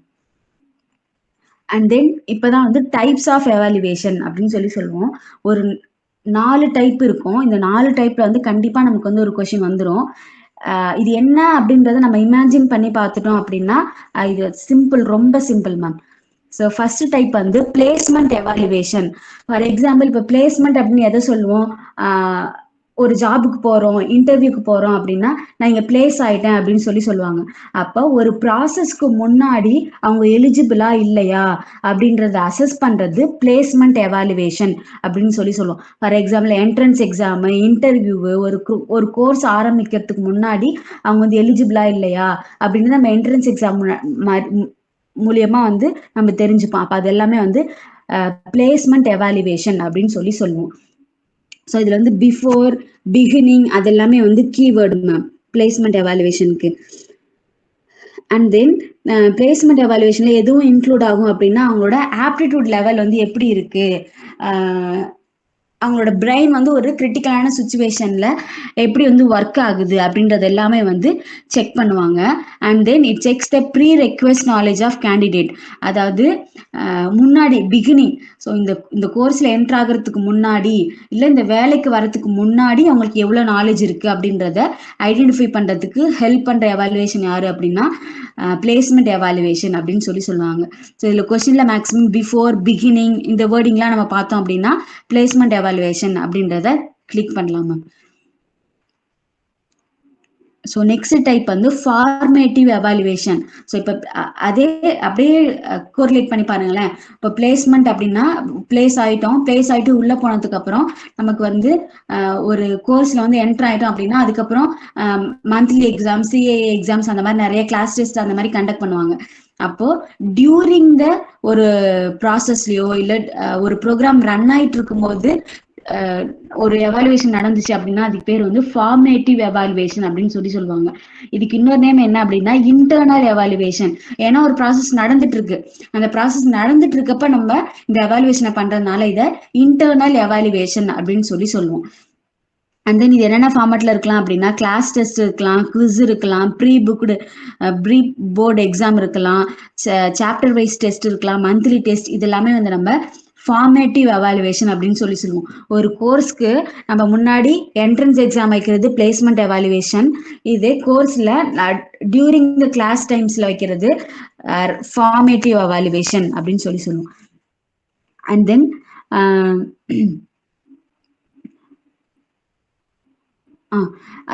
அண்ட் தென் இப்பதான் வந்து டைப்ஸ் ஆஃப் எவாலுவேஷன் அப்படின்னு சொல்லுவோம். ஒரு 4 டைப் இருக்கும். இந்த 4 டைப்ல வந்து கண்டிப்பா நமக்கு வந்து ஒரு கொஸ்டின் வந்துடும். இது என்ன அப்படின்றத நம்ம இமேஜின் பண்ணி பார்த்துட்டோம் அப்படின்னா இது சிம்பிள், ரொம்ப simple ma'am. So first type வந்து பிளேஸ்மெண்ட் எவாலுவேஷன். ஃபார் எக்ஸாம்பிள் இப்போ பிளேஸ்மெண்ட் அப்படின்னு எதை சொல்லுவோம், ஒரு ஜாபுக்கு போறோம், இன்டர்வியூக்கு போறோம் அப்படின்னா, நான் இங்க பிளேஸ் ஆயிட்டேன் அப்படின்னு சொல்லுவாங்க. அப்ப ஒரு ப்ராசஸ்க்கு முன்னாடி அவங்க எலிஜிபிளா இல்லையா அப்படின்றத அசஸ் பண்றது பிளேஸ்மெண்ட் எவாலுவேஷன் அப்படின்னு சொல்லுவோம். For example entrance exam, interview, ஒரு கோர்ஸ் ஆரம்பிக்கிறதுக்கு முன்னாடி அவங்க வந்து எலிஜிபிளா இல்லையா அப்படின்னு நம்ம என்ட்ரன்ஸ் எக்ஸாம் மூலியமா வந்து நம்ம தெரிஞ்சுப்போம். அப்ப அது எல்லாமே வந்து பிளேஸ்மெண்ட் எவாலுவேஷன் அப்படின்னு சொல்லுவோம். ஸோ இதுல வந்து பிஃபோர், பிகினிங் அது எல்லாமே வந்து கீவேர்டு மேம் பிளேஸ்மெண்ட் எவாலுவேஷனுக்கு. அண்ட் தென் பிளேஸ்மெண்ட் எவாலுவேஷன்ல எதுவும் இன்க்ளூட் ஆகும் அப்படின்னா அவங்களோட ஆப்டிடியூட் லெவல் வந்து எப்படி இருக்கு, அவங்களோட பிரெயின் வந்து ஒரு கிரிட்டிக்கலான சுச்சுவேஷன்ல எப்படி வந்து ஒர்க் ஆகுது அப்படின்றது எல்லாமே வந்து செக் பண்ணுவாங்க. And then it checks the pre request knowledge of candidate. அதாவது முன்னாடி பிகினிங், ஸோ இந்த கோர்ஸ்ல என்டர் ஆகிறதுக்கு முன்னாடி இல்லை இந்த வேலைக்கு வரதுக்கு முன்னாடி அவங்களுக்கு எவ்வளோ நாலேஜ் இருக்கு அப்படின்றத ஐடென்டிஃபை பண்றதுக்கு ஹெல்ப் பண்ற எவாலுவேஷன் யாரு அப்படின்னா பிளேஸ்மெண்ட் எவாலுவேஷன் அப்படின்னு சொல்லுவாங்க. ஸோ இதில் கொஸ்டின்ல மேக்ஸிமம் பிஃபோர், பிகினிங் இந்த வேர்டிங்லாம் நம்ம பார்த்தோம் அப்படின்னா பிளேஸ்மெண்ட் எவாலுவேஷன் அப்படின்றத கிளிக் பண்ணலாம் மேம். ஸோ நெக்ஸ்ட் டைப் வந்து ஃபார்மேட்டிவ் எவாலுவேஷன். ஸோ இப்போ அதே அப்படியே கோரிலேட் பண்ணி பாருங்களேன். இப்போ பிளேஸ்மெண்ட் அப்படின்னா பிளேஸ் ஆயிட்டு உள்ள போனதுக்கு அப்புறம் நமக்கு வந்து ஒரு கோர்ஸ்ல வந்து என்டர் ஆயிட்டோம் அப்படின்னா அதுக்கப்புறம் மந்த்லி எக்ஸாம், சிஏஏ எக்ஸாம்ஸ் அந்த மாதிரி நிறைய கிளாஸ் டெஸ்ட் அந்த மாதிரி கண்டக்ட் பண்ணுவாங்க. அப்போ டியூரிங் த ஒரு ப்ராசஸ்லயோ இல்லை ஒரு ப்ரோக்ராம் ரன் ஆயிட்டு இருக்கும் போது ஒரு எவாலுவேஷன் நடந்துச்சு அப்படின்னா அதுக்கு பேர் வந்து ஃபார்மேட்டிவ் எவாலுவேஷன் அப்படின்னு சொல்லுவாங்க. இதுக்கு இன்னொரு நேம் என்ன அப்படின்னா இன்டர்னல் எவாலுவேஷன். ஏன்னா ஒரு ப்ராசஸ் நடந்துட்டு இருக்கு, அந்த ப்ராசஸ் நடந்துட்டு இருக்கப்ப நம்ம இந்த எவாலுவேஷனை பண்றதுனால இதை இன்டர்னல் எவாலுவேஷன் அப்படின்னு சொல்லுவோம். அண்ட் தென் இது என்னென்ன ஃபார்மேட்ல இருக்கலாம் அப்படின்னா கிளாஸ் டெஸ்ட் இருக்கலாம், குவிஸ் இருக்கலாம், ப்ரீ போர்டு எக்ஸாம் இருக்கலாம், சாப்டர் வைஸ் டெஸ்ட் இருக்கலாம், மந்த்லி டெஸ்ட், இது எல்லாமே வந்து நம்ம ஃபார்மேட்டிவ் எவாலுவேஷன் அப்படின்னு சொல்லுவோம். ஒரு கோர்ஸ்க்கு நம்ம முன்னாடி என்ட்ரன்ஸ் எக்ஸாம் வைக்கிறது பிளேஸ்மெண்ட் எவாலுவேஷன். இதே கோர்ஸ்ல டியூரிங் த கிளாஸ் டைம்ஸ்ல வைக்கிறது ஃபார்மேட்டிவ் எவாலுவேஷன் அப்படின்னு சொல்லுவோம். அண்ட் தென்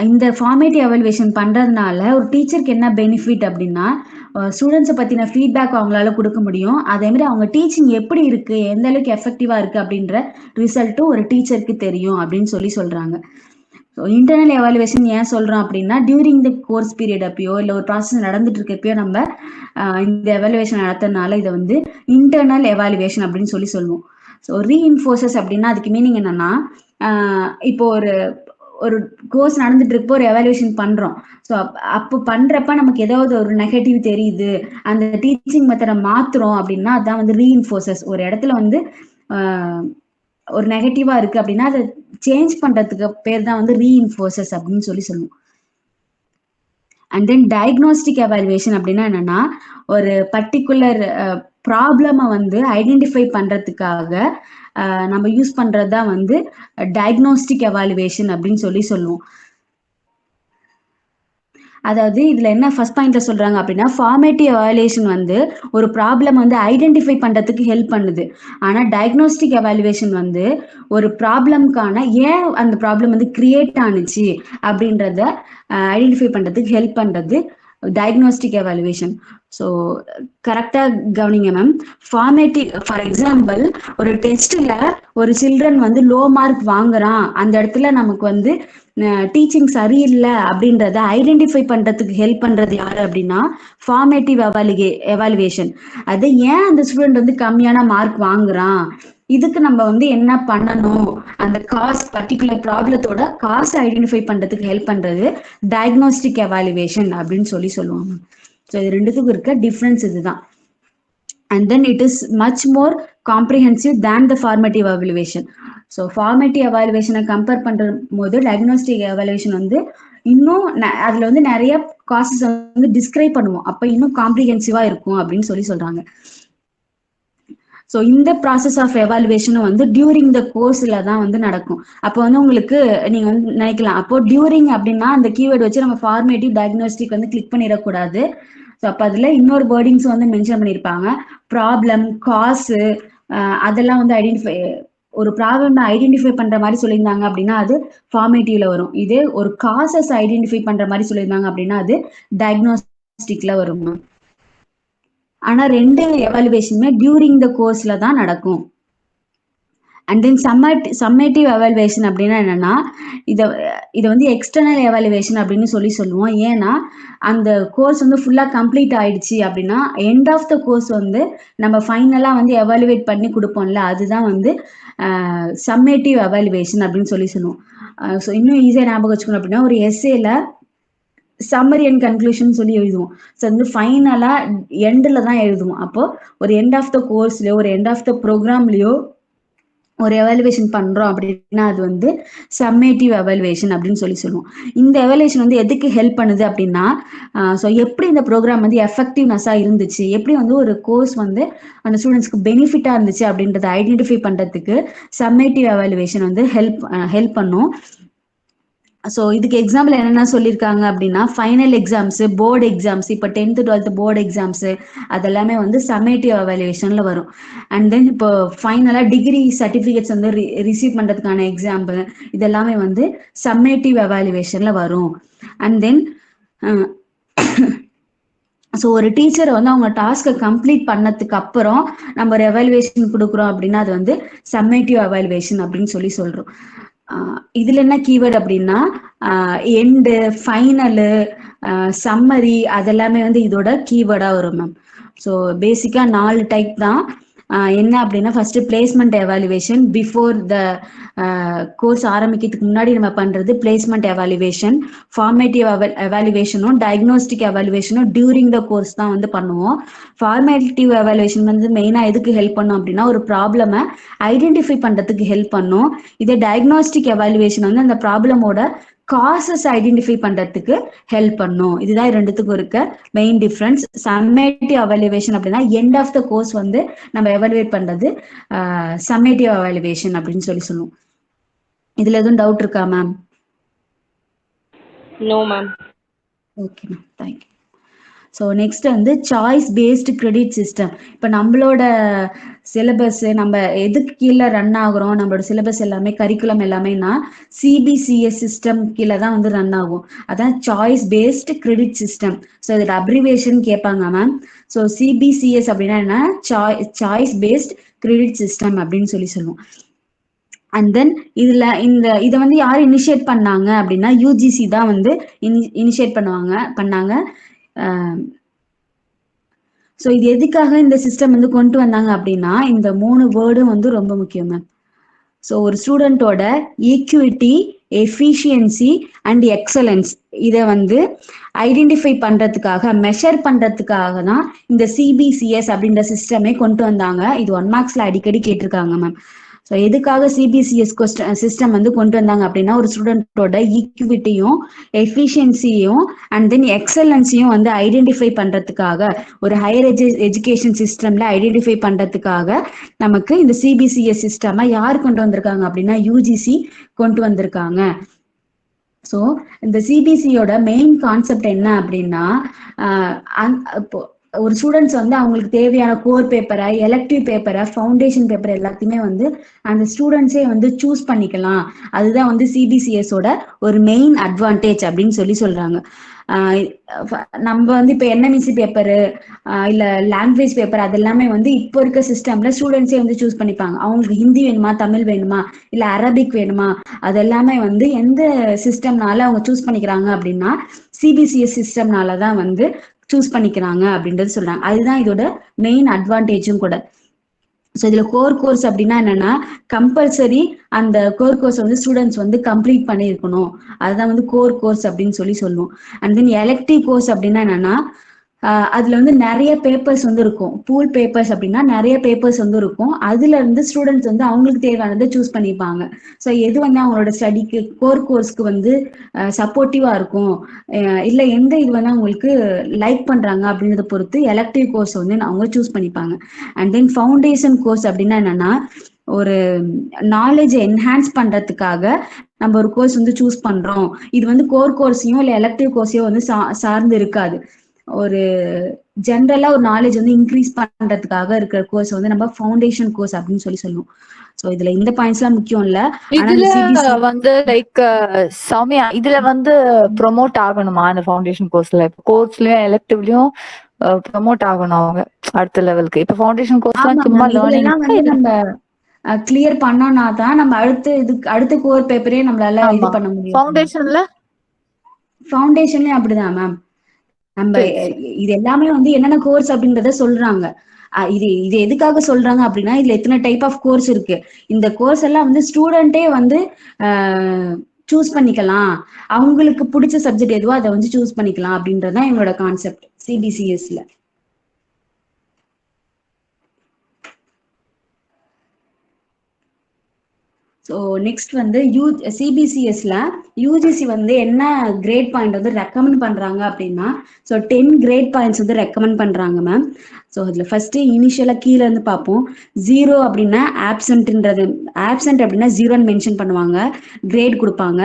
இந்த ஃபார்மேட்டிவ் எவாலுவேஷன் பண்றதுனால ஒரு டீச்சருக்கு என்ன பெனிஃபிட் அப்படின்னா ஸ்டூடெண்ட்ஸை பத்தின ஃபீட்பேக் அவங்களால கொடுக்க முடியும். அதே மாதிரி அவங்க டீச்சிங் எப்படி இருக்கு, எந்த அளவுக்கு எஃபெக்டிவா இருக்கு அப்படின்ற ரிசல்ட்டும் ஒரு டீச்சருக்கு தெரியும் அப்படின்னு சொல்றாங்க. ஸோ இன்டர்னல் எவாலுவேஷன் ஏன் சொல்றோம் அப்படின்னா டியூரிங் த கோர்ஸ் பீரியட் அப்பயோ இல்லை ஒரு ப்ராசஸ் நடந்துட்டு இருக்கப்பயோ நம்ம இந்த எவாலுவேஷன் நடத்துறதுனால இதை வந்து இன்டர்னல் எவாலுவேஷன் அப்படின்னு சொல்லுவோம். ஸோ ரீஇன்ஃபோர்சஸ் அப்படின்னா அதுக்கு மீனிங் என்னன்னா இப்போ ஒரு கோர்ஸ் நடந்துட்டு இருப்போ ஒரு எவாலுவேஷன் பண்றோம். ஸோ அப்போ பண்றப்ப நமக்கு ஏதாவது ஒரு நெகட்டிவ் தெரியுது, அந்த டீச்சிங் மெத்தடை மாத்துறோம் அப்படின்னா அதான் வந்து ரீஇன்ஃபோர்சஸ். ஒரு இடத்துல வந்து ஒரு நெகட்டிவா இருக்கு அப்படின்னா அதை சேஞ்ச் பண்றதுக்கு பேர் தான் வந்து ரீஇன்ஃபோர்சஸ் அப்படின்னு சொல்லுவோம். அண்ட் தென் டயக்னோஸ்டிக் எவாலுவேஷன் அப்படின்னா என்னன்னா ஒரு பர்டிகுலர் ப்ராப்ளமை வந்து ஐடென்டிஃபை பண்றதுக்காக நம்ம யூஸ் பண்றதுதான் வந்து டயக்னோஸ்டிக் எவாலுவேஷன் அப்படின்னு சொல்லுவோம். அதாவது இதுல என்ன ஃபர்ஸ்ட் பாயிண்ட்ல சொல்றாங்க அப்படின்னா ஃபார்மேட்டிவ் எவாலுவேஷன் வந்து ஒரு ப்ராப்ளம் வந்து ஐடென்டிஃபை பண்றதுக்கு ஹெல்ப் பண்ணுது. ஆனா டயக்னோஸ்டிக் எவாலுவேஷன் வந்து ஒரு ப்ராப்ளம்கான ஏன் அந்த ப்ராப்ளம் வந்து கிரியேட் ஆனிச்சு அப்படின்றத ஐடென்டிஃபை பண்றதுக்கு ஹெல்ப் பண்றது டயக்னோஸ்டிக் எவாலுவேஷன். ஸோ கரெக்டா கவனிங்க மேம். ஃபார்மேட்டிவ் ஃபார் எக்ஸாம்பிள் ஒரு டெஸ்ட்ல ஒரு சில்ட்ரன் வந்து லோ மார்க் வாங்குறான், அந்த இடத்துல நமக்கு வந்து டீச்சிங் சரியில்லை அப்படின்றத ஐடென்டிஃபை பண்றதுக்கு ஹெல்ப் பண்றது யாரு அப்படின்னா ஃபார்மேட்டிவ் எவாலுவேஷன். அது ஏன் அந்த ஸ்டூடெண்ட் வந்து கம்மியான மார்க் வாங்குறான், இதுக்கு நம்ம வந்து என்ன பண்ணணும், அந்த காஸ் பர்டிகுலர் ப்ராப்ளத்தோட காஸ் ஐடென்டிஃபை பண்றதுக்கு ஹெல்ப் பண்றது டயக்னோஸ்டிக் எவாலுவேஷன் அப்படின்னு சொல்லுவாங்க. ஸோ இது ரெண்டுத்துக்கும் இருக்க டிஃப்ரென்ஸ் இதுதான். And then it is much more comprehensive than the formative evaluation. So formative evaluation compare பண்ற போது diagnostic evaluation வந்து இன்னும் அதுல வந்து நிறைய காசஸ் வந்து டிஸ்கிரைப் பண்ணுவோம், அப்ப இன்னும் காம்ப்ரிஹென்சிவா இருக்கும் அப்படின்னு சொல்றாங்க. ஸோ இந்த ப்ராசஸ் ஆஃப் எவாலுவேஷனும் வந்து டியூரிங் த கோர்ஸ்ல தான் வந்து நடக்கும். அப்போ வந்து உங்களுக்கு நீங்க வந்து நினைக்கலாம் அப்போ டியூரிங் அப்படின்னா அந்த கீவேர்டு வச்சு நம்ம ஃபார்மேட்டிவ் டயக்னோஸ்டிக் வந்து கிளிக் பண்ணிடக்கூடாது. ஸோ அப்போ அதுல இன்னொரு வேர்டிங்ஸ் வந்து மென்ஷன் பண்ணியிருப்பாங்க. ப்ராப்ளம், காசு, அதெல்லாம் வந்து ஐடென்டிஃபை ஒரு ப்ராப்ளம் ஐடென்டிஃபை பண்ற மாதிரி சொல்லியிருந்தாங்க அப்படின்னா அது ஃபார்மேட்டிவ்ல வரும். இதே ஒரு காசஸ் ஐடென்டிஃபை பண்ற மாதிரி சொல்லியிருந்தாங்க அப்படின்னா அது டயக்னோஸ்டிக்ல வரும். ஆனா 2 எவாலுவேஷனுமே டியூரிங் த கோர்ஸ்ல தான் நடக்கும். அண்ட் தென் சம்மேட்டிவ் எவாலுவேஷன் அப்படின்னா என்னன்னா, இதை வந்து எக்ஸ்டர்னல் எவாலுவேஷன் அப்படின்னு சொல்லுவோம். ஏன்னா அந்த கோர்ஸ் வந்து ஃபுல்லா கம்ப்ளீட் ஆயிடுச்சு அப்படின்னா எண்ட் ஆஃப் த கோர்ஸ் வந்து நம்ம ஃபைனலா வந்து எவாலுவேட் பண்ணி கொடுப்போம்ல, அதுதான் வந்து சம்மேட்டிவ் எவாலுவேஷன் அப்படின்னு சொல்லுவோம். ஸோ இன்னும் ஈஸியா ஞாபகம் வச்சுக்கணும் அப்படின்னா, ஒரு எஸ்ஏல சம்மரி அண்ட் கன்க்ளூஷன் சொல்லி எழுதுவோம். ஸோ வந்து ஃபைனலா எண்டில் தான் எழுதுவோம். அப்போ ஒரு எண்ட் ஆஃப் த கோர்ஸ்லயோ ஒரு எண்ட் ஆஃப் த ப்ரோக்ராம்லயோ ஒரு எவாலுவேஷன் பண்றோம் அப்படின்னா அது வந்து சம்மேட்டிவ் எவாலுவேஷன் அப்படின்னு சொல்லுவோம். இந்த எவாலுவேஷன் வந்து எதுக்கு ஹெல்ப் பண்ணுது அப்படின்னா, ஸோ எப்படி இந்த ப்ரோக்ராம் வந்து எஃபெக்டிவ்னஸா இருந்துச்சு, எப்படி வந்து ஒரு கோர்ஸ் வந்து அந்த ஸ்டூடெண்ட்ஸ்க்கு பெனிஃபிட்டா இருந்துச்சு அப்படின்றத ஐடென்டிஃபை பண்றதுக்கு சம்மேட்டிவ் எவாலுவேஷன் வந்து ஹெல்ப் பண்ணும். ஸோ இதுக்கு எக்ஸாம்பிள் என்னென்ன சொல்லியிருக்காங்க அப்படின்னா, ஃபைனல் எக்ஸாம்ஸு, போர்டு எக்ஸாம்ஸ், இப்போ 10th 12th போர்டு எக்ஸாம்ஸு அதெல்லாமே வந்து சம்மேட்டிவ் எவாலுவேஷனில் வரும். அண்ட் தென் இப்போ ஃபைனலாக டிகிரி சர்டிஃபிகேட்ஸ் வந்து ரிசீவ் பண்ணுறதுக்கான எக்ஸாம்பிள் இதெல்லாமே வந்து சம்மேட்டிவ் எவாலுவேஷனில் வரும். அண்ட் தென் ஸோ ஒரு டீச்சரை வந்து அவங்க டாஸ்க்கை கம்ப்ளீட் பண்ணதுக்கு அப்புறம் நம்ம ஒரு எவாலுவேஷன் கொடுக்குறோம் அப்படின்னா அது வந்து சம்மேட்டிவ் எவாலுவேஷன் அப்படின்னு சொல்றோம். இதுல என்ன கீவேர்டு அப்படின்னா, எண்டு, ஃபைனலு, சம்மரி அதெல்லாமே வந்து இதோட கீவேர்டா வரும் மேம். ஸோ பேசிக்கா 4 டைப் தான். என்ன அப்படின்னா, first placement evaluation, before the course ஆரம்பிக்கிறதுக்கு முன்னாடி நம்ம பண்றது பிளேஸ்மெண்ட் எவாலுவேஷன். ஃபார்மேட்டிவ் எவாலுவேஷனும் டயக்னோஸ்டிக் எவாலுவேஷனும் டியூரிங் த கோர்ஸ் தான் வந்து பண்ணுவோம். ஃபார்மேட்டிவ் எவாலுவேஷன் வந்து மெயினா எதுக்கு ஹெல்ப் பண்ணும் அப்படின்னா, ஒரு ப்ராப்ளமை ஐடென்டிஃபை பண்றதுக்கு ஹெல்ப் பண்ணும். இதே டயக்னோஸ்டிக் எவாலுவேஷன் வந்து அந்த ப்ராப்ளமோட காசஸ் ஐடென்டிஃபை பண்றதுக்கு ஹெல்ப் பண்ணும். இதுதான் ரெண்டுத்துக்கும் இருக்க மெயின் டிஃபரன்ஸ். சம்மேட்டிவ் எவாலுவேஷன் அப்படின்னா எண்ட் ஆஃப் த கோர்ஸ் வந்து நம்ம எவாலுவேட் பண்றது சம்மேட்டிவ் எவாலுவேஷன் அப்படின்னு சொல்லுவோம். இதுல எதுவும் டவுட் இருக்கா ma'am? No ma'am. Okay ma'am, thank you. So next வந்து சாய்ஸ் பேஸ்டு கிரெடிட் சிஸ்டம். இப்போ நம்மளோட சிலபஸ் நம்ம எதுக்கு கீழே ரன் ஆகுறோம், நம்மளோட சிலபஸ் எல்லாமே கரிக்குலம் எல்லாமேனா சிபிசிஎஸ் சிஸ்டம் கீழே தான் வந்து ரன் ஆகும். அதான் choice based credit system. So இதோட அப்ரிவேஷன் கேட்பாங்க மேம். ஸோ சிபிசிஎஸ் அப்படின்னா என்ன, சாய்ஸ் பேஸ்ட் கிரெடிட் சிஸ்டம் அப்படின்னு சொல்லுவோம். அண்ட் தென் இதை வந்து யார் இனிஷியேட் பண்ணாங்க அப்படின்னா யூஜிசி தான் வந்து இனிஷியேட் பண்ணாங்க. ஸோ இது எதுக்காக இந்த சிஸ்டம் வந்து கொண்டு வந்தாங்க அப்படின்னா, இந்த 3 வேர்டும் வந்து ரொம்ப முக்கியம் மேம். ஸோ ஒரு ஸ்டூடெண்டோட ஈக்விட்டி, எஃபிஷியன்சி அண்ட் எக்ஸலன்ஸ் இதை வந்து ஐடென்டிஃபை பண்றதுக்காக, மெஷர் பண்றதுக்காக தான் இந்த சிபிசிஎஸ் அப்படின்ற சிஸ்டமே கொண்டு வந்தாங்க. இது 1 மார்க்ஸ்ல அடிக்கடி கேட்டிருக்காங்க மேம். ஸோ எதுக்காக சிபிசிஎஸ் சிஸ்டம் வந்து கொண்டு வந்தாங்க அப்படின்னா, ஒரு ஸ்டூடெண்டோட ஈக்விட்டியும் எஃபிஷியன்சியும் அண்ட் தென் எக்ஸலன்ஸையும் வந்து ஐடென்டிஃபை பண்றதுக்காக, ஒரு ஹையர் எஜுகேஷன் சிஸ்டம்ல ஐடென்டிஃபை பண்றதுக்காக நமக்கு இந்த சிபிசிஎஸ் சிஸ்டமை யார் கொண்டு வந்திருக்காங்க அப்படின்னா யூஜிசி கொண்டு வந்திருக்காங்க. ஸோ இந்த சிபிசியோட மெயின் கான்செப்ட் என்ன அப்படின்னா, இப்போ ஒரு ஸ்டூடெண்ட்ஸ் வந்து அவங்களுக்கு தேவையான கோர் பேப்பரை, எலெக்டிவ் பேப்பரை, ஃபவுண்டேஷன் பேப்பர் எல்லாத்தையுமே வந்து அந்த ஸ்டூடெண்ட்ஸே வந்து சூஸ் பண்ணிக்கலாம். அதுதான் வந்து சிபிசிஎஸோட ஒரு மெயின் அட்வான்டேஜ் அப்படின்னு சொல்றாங்க. நம்ம வந்து இப்போ என்எம்இசி பேப்பரு இல்ல லாங்குவேஜ் பேப்பர் அதெல்லாமே வந்து இப்போ இருக்க சிஸ்டம்ல ஸ்டூடெண்ட்ஸே வந்து சூஸ் பண்ணிப்பாங்க. அவங்களுக்கு ஹிந்தி வேணுமா, தமிழ் வேணுமா, இல்ல அரபிக் வேணுமா, அதெல்லாமே வந்து எந்த சிஸ்டம்னால அவங்க சூஸ் பண்ணிக்கிறாங்க அப்படின்னா சிபிசிஎஸ் சிஸ்டம்னால தான் வந்து சூஸ் பண்ணிக்கிறாங்க அப்படின்றது சொல்றாங்க. அதுதான் இதோட மெயின் அட்வான்டேஜும் கூட. ஸோ இதுல கோர்ஸ் அப்படின்னா என்னன்னா, கம்பல்சரி அந்த கோர்ஸ் வந்து ஸ்டூடெண்ட்ஸ் வந்து கம்ப்ளீட் பண்ணியிருக்கணும். அதுதான் வந்து கோர்ஸ் அப்படின்னு சொல்லுவோம். அண்ட் தென் எலெக்டிவ் கோர்ஸ் அப்படின்னா என்னன்னா, அதுல வந்து நிறைய பேப்பர்ஸ் வந்து இருக்கும். பூல் பேப்பர்ஸ் அப்படின்னா நிறைய பேப்பர்ஸ் வந்து இருக்கும். அதுல இருந்து ஸ்டூடெண்ட்ஸ் வந்து அவங்களுக்கு தேவையானதை சூஸ் பண்ணிப்பாங்க. ஸோ எது வந்து அவங்களோட ஸ்டடிக்கு கோர்ஸ்க்கு வந்து சப்போர்ட்டிவா இருக்கும், இல்ல எந்த இது வந்து அவங்களுக்கு லைக் பண்றாங்க அப்படின்றத பொறுத்து எலெக்டிவ் கோர்ஸ் வந்து அவங்க சூஸ் பண்ணிப்பாங்க. அண்ட் தென் ஃபவுண்டேஷன் கோர்ஸ் அப்படின்னா என்னன்னா, ஒரு நாலேஜ் என்ஹான்ஸ் பண்றதுக்காக நம்ம ஒரு கோர்ஸ் வந்து சூஸ் பண்றோம். இது வந்து கோர்ஸையும் இல்ல எலெக்டிவ் கோர்ஸையும் வந்து சார்ந்து இருக்காது. ஒரு ஜென்ரலா ஒரு நாலேஜ் வந்து இன்க்ரீஸ் பண்றதுக்காக இருக்கிற கோர்ஸ் வந்து நம்ம ஃபவுண்டேஷன் கோர்ஸ் அப்படின்னு சொல்லுவோம். ஸோ இதுல இந்த பாயிண்ட்ஸ் எல்லாம் முக்கியம் இல்ல. ஆனா இதுல இந்த சிபிசி வந்து லைக் சௌமியா இதுல வந்து ப்ரொமோட் ஆகணுமா அந்த ஃபவுண்டேஷன் கோர்ஸ்ல? கோர்ஸ்லயும் எலெக்டிவ்லயும் ப்ரொமோட் ஆகணும் அவங்க அடுத்த லெவலுக்கு. இப்ப ஃபவுண்டேஷன் கோர்ஸ்லாம் ஆமா சும்மா மேம், இதுல லேர்னிங். எல்லாம் வந்து நம்ம கிளியர் பண்ணோம்னா தான் நம்ம அடுத்த கோர் பேப்பரே நம்மளால இது ஆமா, பண்ண முடியும். ஃபவுண்டேஷன்ல ஃபவுண்டேஷன்லயும் அப்படிதான் மேம். நம்ம சரி சரி. இது எல்லாமே வந்து என்னென்ன கோர்ஸ் அப்படின்றத சொல்றாங்க. இது இது எதுக்காக சொல்றாங்க அப்படின்னா இதுல எத்தனை டைப் ஆஃப் கோர்ஸ் இருக்கு, இந்த கோர்ஸ் எல்லாம் வந்து ஸ்டூடெண்டே வந்து சூஸ் பண்ணிக்கலாம், அவங்களுக்கு பிடிச்ச சப்ஜெக்ட் எதுவோ அதை வந்து சூஸ் பண்ணிக்கலாம் அப்படின்றதுதான் என்னோட கான்செப்ட் சிபிசிஎஸ்ல. ஸோ நெக்ஸ்ட் வந்து சிபிசிஎஸ்ல யூஜிசி வந்து என்ன கிரேட் பாயிண்ட் வந்து ரெக்கமெண்ட் பண்றாங்க அப்படின்னா, ஸோ 10 கிரேட் பாயிண்ட்ஸ் வந்து ரெக்கமெண்ட் பண்றாங்க மேம். ஸோ அதில் ஃபர்ஸ்ட் இனிஷியலா கீழே இருந்து பார்ப்போம். 0 அப்படின்னா ஆப்சென்ட் அப்படின்னா 0ன்னு மென்ஷன் பண்ணுவாங்க, கிரேட் கொடுப்பாங்க.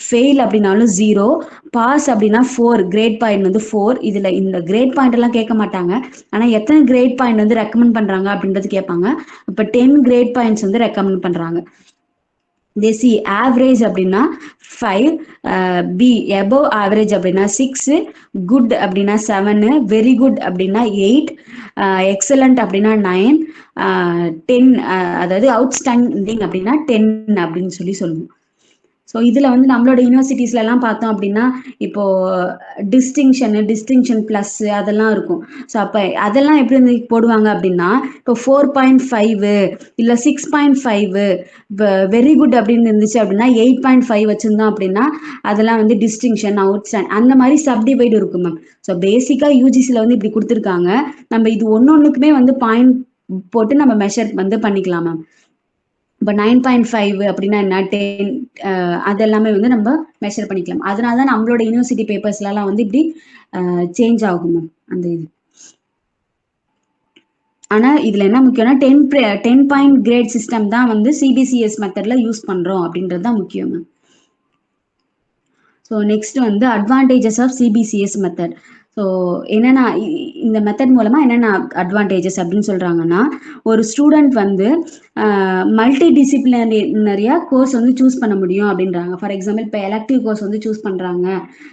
ஃபெயில் அப்படின்னாலும் 0, பாஸ் அப்படின்னா 4, கிரேட் பாயிண்ட் வந்து 4. இதுல இந்த கிரேட் பாயிண்ட் எல்லாம் கேட்க மாட்டாங்க, ஆனா எத்தனை கிரேட் பாயிண்ட் வந்து ரெக்கமெண்ட் பண்றாங்க அப்படின்றது கேட்பாங்க. இப்போ 10 கிரேட் பாயிண்ட்ஸ் வந்து ரெக்கமெண்ட் பண்றாங்க. தேசி ஆவரேஜ் அப்படின்னா 5, பி எபோவ் ஆவரேஜ் அப்படின்னா 6, குட் அப்படின்னா 7, வெரி குட் அப்படின்னா 8, எக்ஸலண்ட் அப்படின்னா 9, 10 அதாவது அவுட்ஸ்டாண்டிங் அப்படின்னா 10 அப்படின்னு சொல்லுவோம். ஸோ இதுல வந்து நம்மளோட யூனிவர்சிட்டிஸ்ல எல்லாம் பார்த்தோம் அப்படின்னா இப்போ டிஸ்டிங்ஷன் பிளஸ் அதெல்லாம் இருக்கும். ஸோ அப்போ அதெல்லாம் எப்படி வந்து போடுவாங்க அப்படின்னா, இப்போ 4.5 இல்ல 6.5, வெரி குட் அப்படின்னு இருந்துச்சு அப்படின்னா 8.5 வச்சிருந்தோம் அப்படின்னா அதெல்லாம் வந்து டிஸ்டிங்ஷன், அவுட்ஸ்டாண்ட் அந்த மாதிரி சப்டிவைடு இருக்கும் மேம். ஸோ பேசிக்கா யூஜிசில வந்து இப்படி கொடுத்துருக்காங்க. நம்ம இது ஒன்னொன்னுக்குமே வந்து பாயிண்ட் போட்டு நம்ம மெஷர் வந்து பண்ணிக்கலாம் மேம். இப்போ 9.5 அப்படின்னா என்ன, 10 அதெல்லாமே வந்து நம்ம மெஷர் பண்ணிக்கலாம். அதனால தான் நம்மளோட யூனிவர்சிட்டி பேப்பர்ஸ்லாம் வந்து இப்படி சேஞ்ச் ஆகும் மேம் அந்த இது. ஆனா இதுல என்ன முக்கியம்னா 10 பாயிண்ட் கிரேட் சிஸ்டம் தான் வந்து சிபிசிஎஸ் மெத்தட்ல யூஸ் பண்றோம் அப்படின்றது தான் முக்கியம் மேம். ஸோ நெக்ஸ்ட் வந்து அட்வான்டேஜஸ் ஆஃப் சிபிசிஎஸ் மெத்தட். ஸோ என்னென்ன இந்த மெத்தட் மூலமா என்னென்ன அட்வான்டேஜஸ் அப்படின்னு சொல்றாங்கன்னா, ஒரு ஸ்டூடெண்ட் வந்து மல்டி டிசிப்ளினரியா கோர்ஸ் வந்து சூஸ் பண்ண முடியும் அப்படின்றாங்க. ஃபார் எக்ஸாம்பிள் இப்போ எலக்டிவ் கோர்ஸ் வந்து சூஸ் பண்றாங்க,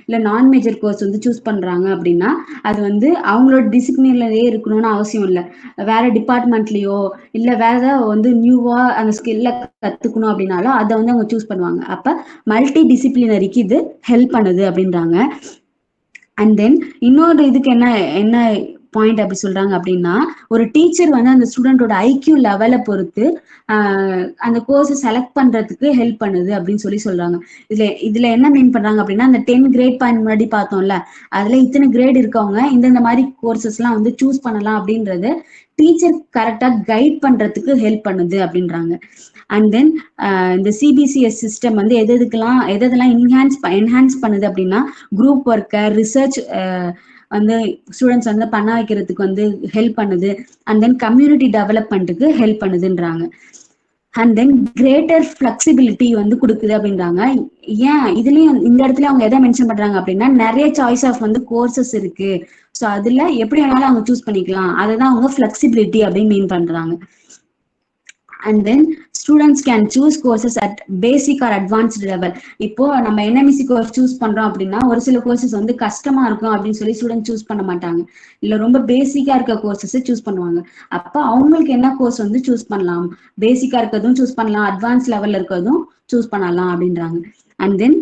இல்லை நான் மேஜர் கோர்ஸ் வந்து சூஸ் பண்றாங்க அப்படின்னா அது வந்து அவங்களோட டிசிப்ளின்லயே இருக்கணும்னு அவசியம் இல்லை. வேற டிபார்ட்மெண்ட்லயோ இல்லை வேற ஏதாவது வந்து நியூவா அந்த ஸ்கில்ல கத்துக்கணும் அப்படின்னாலும் அதை வந்து அவங்க சூஸ் பண்ணுவாங்க. அப்ப மல்டி டிசிப்ளினரிக்கு இது ஹெல்ப் பண்ணுது அப்படின்றாங்க. அண்ட் தென் இன்னொரு இதுக்கு என்ன பாயிண்ட் அப்படி சொல்றாங்க அப்படின்னா, ஒரு டீச்சர் வந்து அந்த ஸ்டூடெண்டோட ஐக்யூ லெவலை பொறுத்து அந்த கோர்ஸை செலக்ட் பண்றதுக்கு ஹெல்ப் பண்ணுது அப்படின்னு சொல்றாங்க. இதுல என்ன மீன் பண்றாங்க அப்படின்னா, அந்த 10 கிரேட் பாயிண்ட் முன்னாடி பார்த்தோம்ல, அதுல இத்தனை கிரேட் இருக்கவங்க இந்த மாதிரி கோர்சஸ் எல்லாம் வந்து சூஸ் பண்ணலாம் அப்படின்றது டீச்சர் கரெக்டா கைட் பண்றதுக்கு ஹெல்ப் பண்ணுது அப்படின்றாங்க. அண்ட் தென் இந்த சிபிசிஎஸ் சிஸ்டம் வந்து எதெல்லாம் என்ஹான்ஸ் பண்ணுது அப்படின்னா, குரூப் ஒர்க்கை, ரிசர்ச் வந்து ஸ்டூடெண்ட்ஸ் வந்து பண்ண வைக்கிறதுக்கு வந்து ஹெல்ப் பண்ணுது. அண்ட் தென் கம்யூனிட்டி டெவலப்மெண்ட்டுக்கு ஹெல்ப் பண்ணுதுன்றாங்க. அண்ட் தென் கிரேட்டர் ஃபிளெக்சிபிலிட்டி வந்து கொடுக்குது அப்படின்றாங்க. ஏன் இதுலயும் இந்த இடத்துல அவங்க எதை மென்ஷன் பண்றாங்க அப்படின்னா, நிறைய சாய்ஸ் ஆஃப் வந்து கோர்சஸ் இருக்கு, ஸோ அதுல எப்படி வேணாலும் அவங்க சூஸ் பண்ணிக்கலாம், அதுதான் அவங்க ஃபிளெக்சிபிலிட்டி அப்படின்னு மீன் பண்றாங்க. And then students can choose courses at basic or advanced level. இப்போ நம்ம என்எம்சி கோர்ஸ் சூஸ் பண்றோம் அப்படின்னா ஒரு சில கோர்சஸ் வந்து கஷ்டமா இருக்கும் அப்படின்னு சொல்லி ஸ்டூடெண்ட் சூஸ் பண்ண மாட்டாங்க, இல்ல ரொம்ப பேசிக்கா இருக்க கோர்சஸ் சூஸ் பண்ணுவாங்க. அப்ப அவங்களுக்கு என்ன கோர்ஸ் வந்து சூஸ் பண்ணலாம், பேசிக்கா இருக்கிறதும் சூஸ் பண்ணலாம், அட்வான்ஸ் லெவல்ல இருக்கிறதும் சூஸ் பண்ணலாம் அப்படின்றாங்க. அண்ட் தென்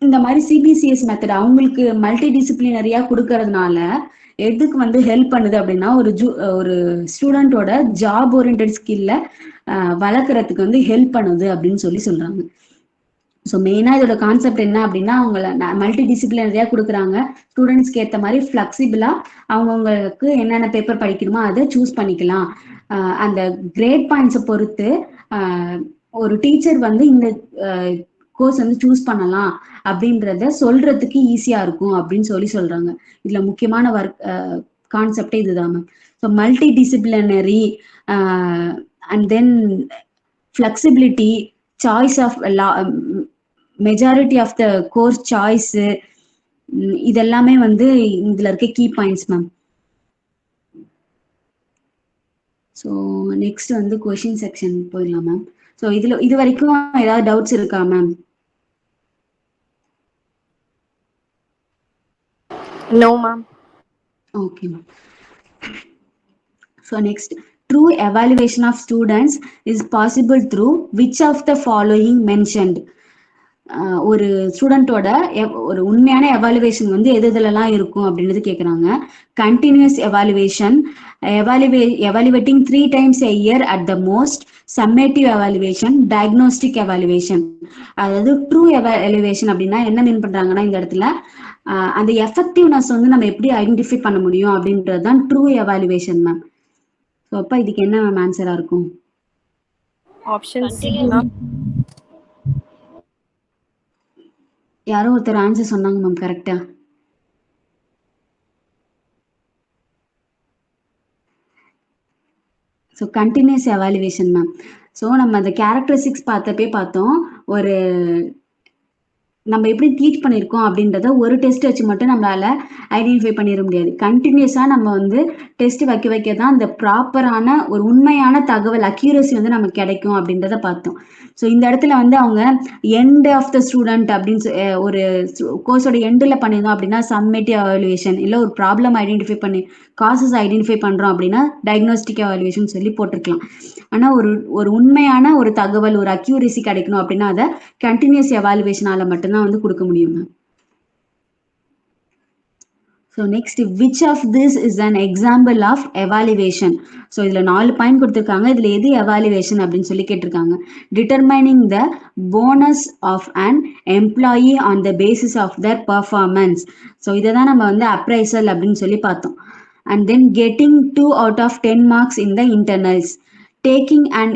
இந்த மாதிரி சிபிசிஎஸ் மெத்தட் அவங்களுக்கு மல்டி டிசிப்ளினரியா கொடுக்கறதுனால எதுக்கு வந்து ஹெல்ப் பண்ணுது அப்படின்னா, ஒரு ஸ்டூடெண்டோட ஜாப் ஓரியன்டட் ஸ்கில்ல வளர்க்கறதுக்கு வந்து ஹெல்ப் பண்ணுது அப்படின்னு சொல்றாங்க. ஸோ மெயினா இதோட கான்செப்ட் என்ன அப்படின்னா, அவங்கள மல்டி டிசிப்ளினரியா கொடுக்குறாங்க, ஸ்டூடெண்ட்ஸ்க்கு ஏற்ற மாதிரி ஃபிளெக்சிபிளா அவங்களுக்கு என்னென்ன பேப்பர் படிக்கணுமோ அதை சூஸ் பண்ணிக்கலாம். அந்த கிரேட் பாயிண்ட்ஸை பொறுத்து ஒரு டீச்சர் வந்து இந்த கோர்ஸ் வந்து சூஸ் பண்ணலாம் அப்படின்றத சொல்றதுக்கு ஈஸியா இருக்கும் அப்படின்னு சொல்றாங்க. இதுல முக்கியமான கான்செப்டே இதுதான் ma'am. So multidisciplinary and then flexibility, choice of majority of the course choice, இதெல்லாமே வந்து இதுல இருக்க key points ma'am. So next வந்து கொஷின் செக்ஷன் போயிடலாம் மேம். ஸோ இது வரைக்கும் ஏதாவது டவுட்ஸ் இருக்கா ma'am? No, ma'am. Okay ma'am. So next, true evaluation of students is possible through which of the following mentioned? ஒரு ஸ்டூடெண்டோட ஒரு உண்மையான எவாலுவேஷன் வந்து எதுலலாம் இருக்கும் அப்படின்றது கேட்குறாங்க. Continuous evaluation, evaluating 3 times a year at the most, summative evaluation, diagnostic evaluation. அதாவது true evaluation அப்படின்னா என்ன மீன் பண்றாங்கன்னா இந்த இடத்துல அந்த எஃபெக்டிவ்னஸ் வந்து நம்ம எப்படி ஐடென்டிஃபை பண்ண முடியும் அப்படின்றது தான் ட்ரூ எவாலுவேஷன் மேம். ஸோ அப்போ இதுக்கு என்ன மேம் ஆன்சரா இருக்கும்? Option C, ma'am. யாரோ ஒருத்தர் ஆன்சர் சொன்னாங்க மேம் கரெக்டா. So continuous evaluation ma'am. So நம்ம அந்த கேரக்டரிஸ்டிக்ஸ் பார்த்தோம். ஒரு நம்ம எப்படி டீச் பண்ணியிருக்கோம் அப்படின்றத ஒரு டெஸ்ட் வச்சு மட்டும் நம்மளால ஐடென்டிஃபை பண்ணிட முடியாது. கண்டினியூஸாக நம்ம வந்து டெஸ்ட் வைக்க தான் அந்த ப்ராப்பரான ஒரு உண்மையான தகவல் அக்யூரசி வந்து நமக்கு கிடைக்கும் அப்படின்றத பார்த்தோம். ஸோ இந்த இடத்துல வந்து அவங்க எண்ட் ஆஃப் த ஸ்டூடெண்ட் அப்படின்னு ஒரு கோர்ஸோட எண்டில் பண்ணியிருந்தோம் அப்படின்னா சம்மேட்டிவ் எவாலுவேஷன், இல்லை ஒரு ப்ராப்ளம் ஐடென்டிஃபை பண்ணி காசஸ் ஐடென்டிஃபை பண்ணுறோம் அப்படின்னா டயக்னோஸ்டிக் எவாலுவேஷன் சொல்லி போட்டிருக்கலாம். ஆனால் ஒரு உண்மையான ஒரு தகவல், ஒரு அக்யூரசி கிடைக்கணும் அப்படின்னா அதை கண்டினியூஸ் எவாலுவேஷனால மட்டும்தான் வந்து கொடுக்க முடியும். So next, which of this is an example of evaluation? So இதில் 4 பாயிண்ட் கொடுத்துருக்காங்க. இதில் எது எவாலுவேஷன் அப்படின்னு சொல்லி கேட்டிருக்காங்க. Determining the bonus of an employee on the basis of their performance. So இதை தான் நம்ம வந்து அப்ரைசல் அப்படின்னு சொல்லி பார்த்தோம். And then getting 2 out of 10 marks in the internals, taking an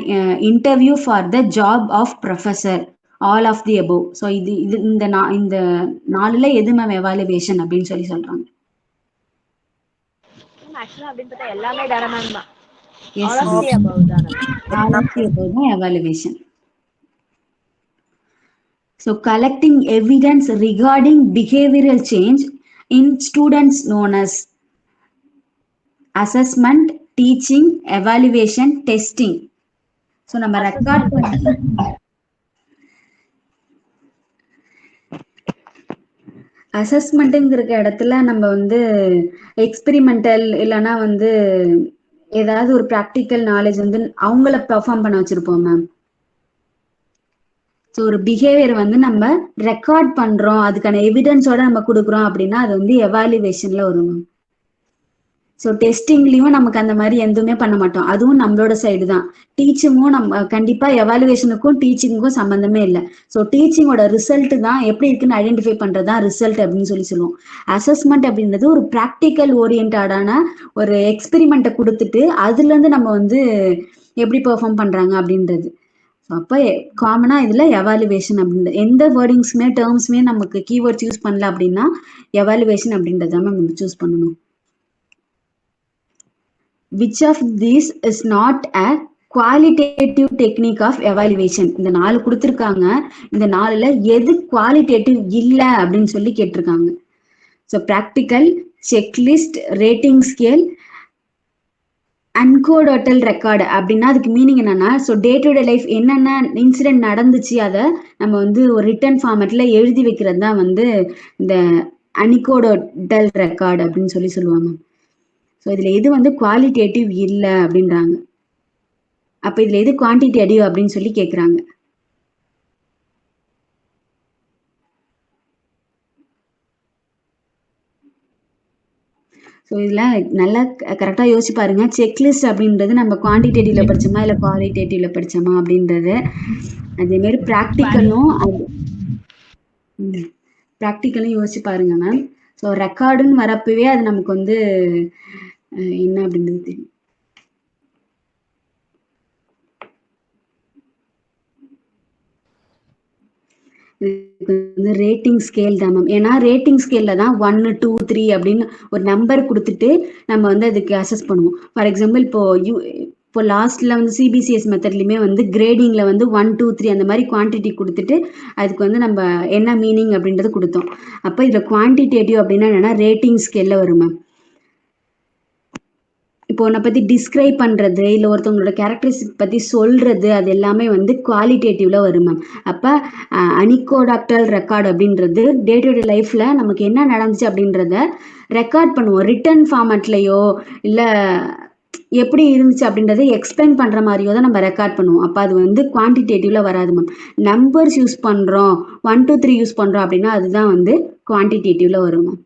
interview for the job of professor, all of the above. So இந்த 4ல எது ma'am evaluation அப்படின்னு சொல்லி சொல்றாங்க? ஆக்சுவலா அப்படின்னு பார்த்தா எல்லாமே டேரமான் தான். Yes, All of the above தானே. all of the above தான் evaluation. So collecting evidence regarding behavioral change in students known as assessment, teaching, evaluation, testing. So நம்ம ரெக்கார்ட் பண்ணி அசஸ்மெண்ட்டுங்கிற இடத்துல நம்ம வந்து எக்ஸ்பெரிமெண்டல் இல்லைன்னா வந்து ஏதாவது ஒரு ப்ராக்டிக்கல் நாலேஜ் வந்து அவங்கள பெர்ஃபார்ம் பண்ண வச்சிருப்போம் மேம். ஸோ ஒரு பிஹேவியர் வந்து நம்ம ரெக்கார்ட் பண்றோம், அதுக்கான எவிடன்ஸோட நம்ம கொடுக்குறோம் அப்படின்னா அது வந்து எவாலுவேஷன்ல வரும் மேம். ஸோ டெஸ்டிங்லயும் நமக்கு அந்த மாதிரி எதுவுமே பண்ண மாட்டோம், அதுவும் நம்மளோட சைடு தான். டீச்சிங்கும் நம்ம கண்டிப்பா எவாலுவேஷனுக்கும் டீச்சிங்கும் சம்பந்தமே இல்லை. ஸோ டீச்சிங்கோட ரிசல்ட் தான் எப்படி இருக்குன்னு ஐடென்டிஃபை பண்றதுதான் ரிசல்ட் அப்படின்னு சொல்லி சொல்லுவோம். அசஸ்மெண்ட் அப்படின்றது ஒரு ப்ராக்டிக்கல் ஓரியன்டான ஒரு எக்ஸ்பெரிமெண்ட்டை கொடுத்துட்டு அதுல இருந்து நம்ம வந்து எப்படி பெர்ஃபார்ம் பண்றாங்க அப்படின்றது. அப்போ காமனா இதுல எவாலுவேஷன் அப்படின்றது எந்த வேர்டிங்ஸுமே டேர்ம்ஸுமே நமக்கு கீவேர்ட்ஸ் யூஸ் பண்ணல அப்படின்னா எவாலுவேஷன் அப்படின்றத நம்ம சூஸ் பண்ணணும். Which of these is not a qualitative technique of evaluation? இந்த 4 கொடுத்துருக்காங்க. இந்த 4ல எது குவாலிட்டேட்டிவ் இல்லை அப்படின்னு சொல்லி கேட்டிருக்காங்க. So practical, checklist, rating scale, anecdotal record அப்படின்னா அதுக்கு மீனிங் என்னன்னா, so day to day life என்னென்ன இன்சிடென்ட் நடந்துச்சு அதை நம்ம வந்து ஒரு ரிட்டன் ஃபார்மேட்ல எழுதி வைக்கிறது தான் வந்து இந்த அன்கோடோட்டல் ரெக்கார்டு அப்படின்னு சொல்லி சொல்லுவாங்க. ஸோ இதுல எது வந்து குவாலிட்டேட்டிவ் இல்லை அப்படின்றாங்க. அப்ப இதுல எது குவான்டிட்டேட்டிவ் அப்படின்னு சொல்லி கேட்குறாங்க. ஸோ இதுல நல்லா கரெக்டா யோசிச்சு பாருங்க. செக்லிஸ்ட் அப்படின்றது நம்ம குவான்டிடேட்டிவ்ல படிச்சோமா இல்லை குவாலிட்டேட்டிவ்ல படிச்சோமா அப்படின்றது. அதே மாதிரி ப்ராக்டிக்கலும் யோசிச்சு பாருங்க மேம். ஸோ ரெக்கார்டுன்னு வரப்பவே அது நமக்கு வந்து என்ன அப்படின்றது தெரியும். ரேட்டிங் ஸ்கேல் தான் மேம். ஏன்னா ரேட்டிங் ஸ்கேல்ல தான் 1, 2, 3 அப்படின்னு ஒரு நம்பர் கொடுத்துட்டு நம்ம வந்து அதுக்கு அசஸ் பண்ணுவோம். ஃபார் எக்ஸாம்பிள் இப்போ இப்போ லாஸ்ட்ல வந்து சிபிசிஎஸ் மெத்தட்லையுமே வந்து கிரேடிங்ல வந்து 1 2 3 அந்த மாதிரி குவான்டிட்டி கொடுத்துட்டு அதுக்கு வந்து நம்ம என்ன மீனிங் அப்படின்றது கொடுத்தோம். அப்போ இதில் குவான்டிடேட்டிவ் அப்படின்னா என்னன்னா ரேட்டிங் ஸ்கேல்ல வரும் மேம். இப்போ உன்னை பற்றி டிஸ்கிரைப் பண்ணுறது இல்லை ஒருத்தவங்களோட கேரக்டரிஸ்டிக் பற்றி சொல்கிறது அது எல்லாமே வந்து குவாலிட்டேட்டிவ்ல வரும் மேம். அப்போ அனிகோடாக்டல் ரெக்கார்ட் அப்படின்றது டே டு டே லைஃப்பில் நமக்கு என்ன நடந்துச்சு அப்படின்றத ரெக்கார்ட் பண்ணுவோம். ரிட்டன் ஃபார்மேட்லேயோ இல்லை எப்படி இருந்துச்சு அப்படின்றத எக்ஸ்பிளைன் பண்ணுற மாதிரியோ தான் நம்ம ரெக்கார்ட் பண்ணுவோம். அப்போ அது வந்து குவான்டிடேட்டிவ்ல வராது மேம். நம்பர்ஸ் யூஸ் பண்ணுறோம் 1 2 3 யூஸ் பண்ணுறோம் அப்படின்னா அதுதான் வந்து குவான்டிடேட்டிவ்ல வரும் மேம்.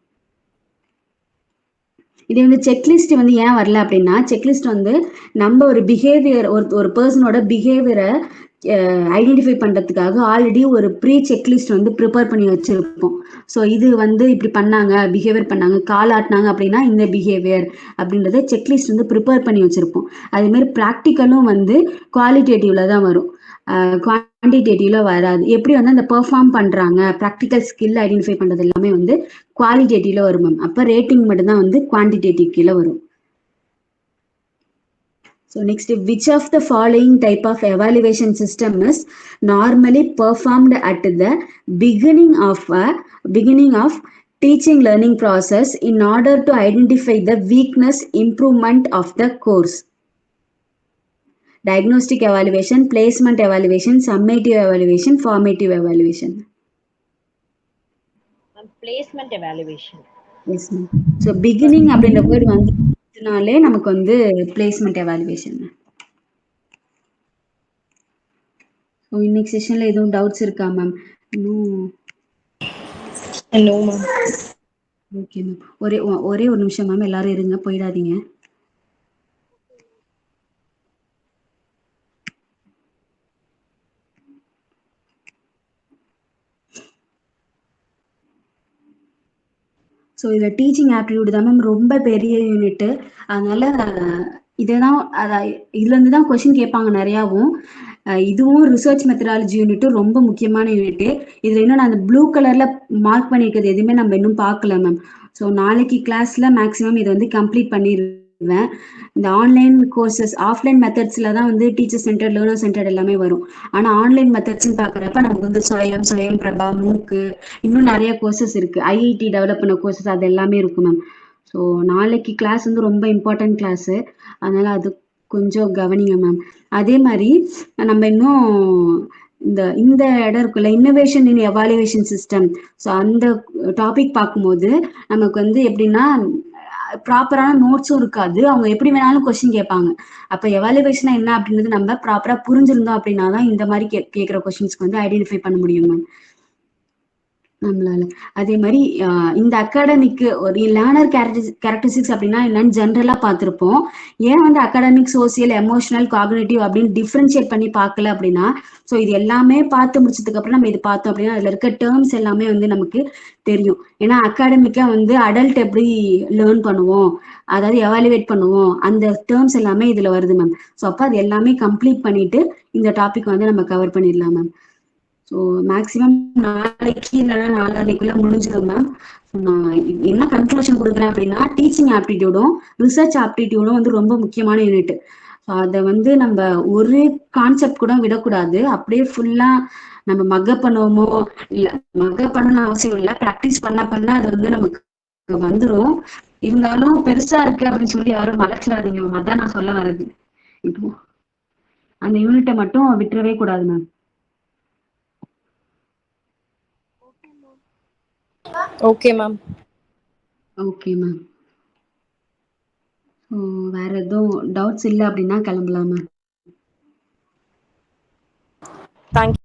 இது வந்து செக்லிஸ்ட் வந்து ஏன் வரல அப்படின்னா செக்லிஸ்ட் வந்து நம்ம ஒரு பிஹேவியர் ஒரு பர்சனோட பிஹேவியரை ஐடென்டிஃபை பண்ணுறதுக்காக ஆல்ரெடி ஒரு ப்ரீ செக்லிஸ்ட் வந்து ப்ரிப்பேர் பண்ணி வச்சுருப்போம். ஸோ இது வந்து இப்படி பண்ணாங்க பிஹேவியர் பண்ணாங்க கால் ஆட்டினாங்க அப்படின்னா இந்த பிஹேவியர் அப்படின்றத செக்லிஸ்ட் வந்து ப்ரிப்பேர் பண்ணி வச்சுருப்போம். அதேமாதிரி ப்ராக்டிக்கலும் வந்து குவாலிட்டேட்டிவ்ல தான் வரும், குவான்டிடேட்டிவ்ல வராது. எப்படி வந்து அந்த பெர்ஃபார்ம் பண்ணுறாங்க ப்ராக்டிக்கல் ஸ்கில் ஐடென்டிஃபை பண்ணுறது எல்லாமே வந்து குவாலிட்டேட்டிவ்ல வரும் மேம். அப்போ ரேட்டிங் மட்டும்தான் வந்து குவான்டிடேட்டிவ் கீழே வரும். So next, which of the following type of evaluation system is normally performed at the beginning of teaching learning process in order to identify the weakness improvement of the course? Diagnostic evaluation, placement evaluation, summative evaluation, formative evaluation. Placement evaluation. Yes ma'am. So beginning அப்படின்ற word வந்துனாலே நமக்கு வந்து placement evaluation. So இன்னைக்கு செஷன்ல எதுவும் doubts இருக்கா ma'am? No, ma'am. Okay ma'am. ஒரே ஒரு நிமிஷம் ma'am, எல்லாரும் இருங்க, போயிடாதீங்க. ஸோ இதில் டீச்சிங் ஆப்டிடியூட் தான் மேம் ரொம்ப பெரிய யூனிட்டு. அதனால இதுதான் இதுலேருந்து தான் கொஷின் கேட்பாங்க நிறையாவும். இதுவும் ரிசர்ச் மெத்தடாலஜி யூனிட்டும் ரொம்ப முக்கியமான யூனிட்டு. இதில் இன்னும் நான் அந்த ப்ளூ கலரில் மார்க் பண்ணியிருக்கிறது எதுவுமே நம்ம இன்னும் பார்க்கல மேம். ஸோ நாளைக்கு கிளாஸில் மேக்ஸிமம் இதை வந்து கம்ப்ளீட் பண்ணிடுவேன். இந்த ஆன்லைன் கோர்சஸ் ஆஃப்லைன் மெத்தட்ஸில் தான் வந்து டீச்சர் சென்டர் லேர்னர் சென்டர் எல்லாமே வரும். ஆனால் ஆன்லைன் மெத்தட்ஸ்ன்னு பார்க்குறப்ப நமக்கு வந்து ஸ்வயம் பிரபா மூக்கு இன்னும் நிறைய கோர்சஸ் இருக்குது. ஐஐடி டெவலப் பண்ண கோர்சஸ் அது எல்லாமே இருக்கும் மேம். ஸோ நாளைக்கு கிளாஸ் வந்து ரொம்ப இம்பார்ட்டன்ட் கிளாஸு, அதனால் அது கொஞ்சம் கவனிங்க மேம். அதே மாதிரி நம்ம இன்னும் இந்த இடம் இருக்குல்ல இன்னோவேஷன் இன் எவாலுவேஷன் சிஸ்டம், ஸோ அந்த டாபிக் பார்க்கும்போது நமக்கு வந்து எப்படின்னா ப்ராப்பரான நோட்ஸும் இருக்காது, அவங்க எப்படி வேணாலும் கொஸ்டின் கேட்பாங்க. அப்போ எவாலுவேஷனா என்ன அப்படின்றது நம்ம ப்ராப்பராக புரிஞ்சிருந்தோம் அப்படின்னா தான் இந்த மாதிரி கேட்குற கொஸ்டின்ஸ்க்கு வந்து ஐடென்டிஃபை பண்ண முடியும் மேம் நம்மளால. அதே மாதிரி இந்த அகாடமிக்கு ஒரு லேர்னர் கேரக்டரிஸ்டிக்ஸ் அப்படின்னா என்னன்னு ஜென்ரலா பார்த்துருப்போம். ஏன் வந்து அகாடமிக், சோசியல், எமோஷனல், காக்னிட்டிவ் அப்படின்னு டிஃப்ரென்ஷியேட் பண்ணி பார்க்கல அப்படின்னா, ஸோ இது எல்லாமே பார்த்து முடிச்சதுக்கு அப்புறம் நம்ம இது பார்த்தோம் அப்படின்னா அதுல இருக்க டேர்ம்ஸ் எல்லாமே வந்து நமக்கு தெரியும். ஏன்னா அகாடமிக்கா வந்து அடல்ட் எப்படி லேர்ன் பண்ணுவோம், அதாவது எவாலுவேட் பண்ணுவோம், அந்த டேர்ம்ஸ் எல்லாமே இதுல வருது மேம். ஸோ அப்போ அது எல்லாமே கம்ப்ளீட் பண்ணிட்டு இந்த டாபிக் வந்து நம்ம கவர் பண்ணிடலாம் மேம். ஸோ மேக்ஸிமம் நாளைக்கு இல்லைன்னா நாளைக்குள்ள முடிஞ்சிடும் மேம். நான் என்ன கன்க்ளூஷன் கொடுக்குறேன் அப்படின்னா டீச்சிங் ஆப்டிடியூடும் ரிசர்ச் ஆப்டிடியூடும் வந்து ரொம்ப முக்கியமான யூனிட். ஸோ அதை வந்து நம்ம ஒரு கான்செப்ட் கூட விடக்கூடாது. அப்படியே ஃபுல்லா நம்ம மக்கப் பண்ணுவோமோ இல்லை, மக்கப் பண்ணணும்னு அவசியம் இல்லை, ப்ராக்டிஸ் பண்ண அது வந்து நமக்கு வந்துடும். இருந்தாலும் பெருசா இருக்கு அப்படின்னு சொல்லி யாரும் மறைச்சிடாதீங்க மேம், அதான் நான் சொல்ல வர்றது. இப்போ அந்த யூனிட்டை மட்டும் விட்டுறவே கூடாது ma'am. Okay, ma'am. Okay ma'am. So வேற எதுவும் டவுட்ஸ் இல்லை அப்படின்னா கிளம்பலாம் மேம். Thank you.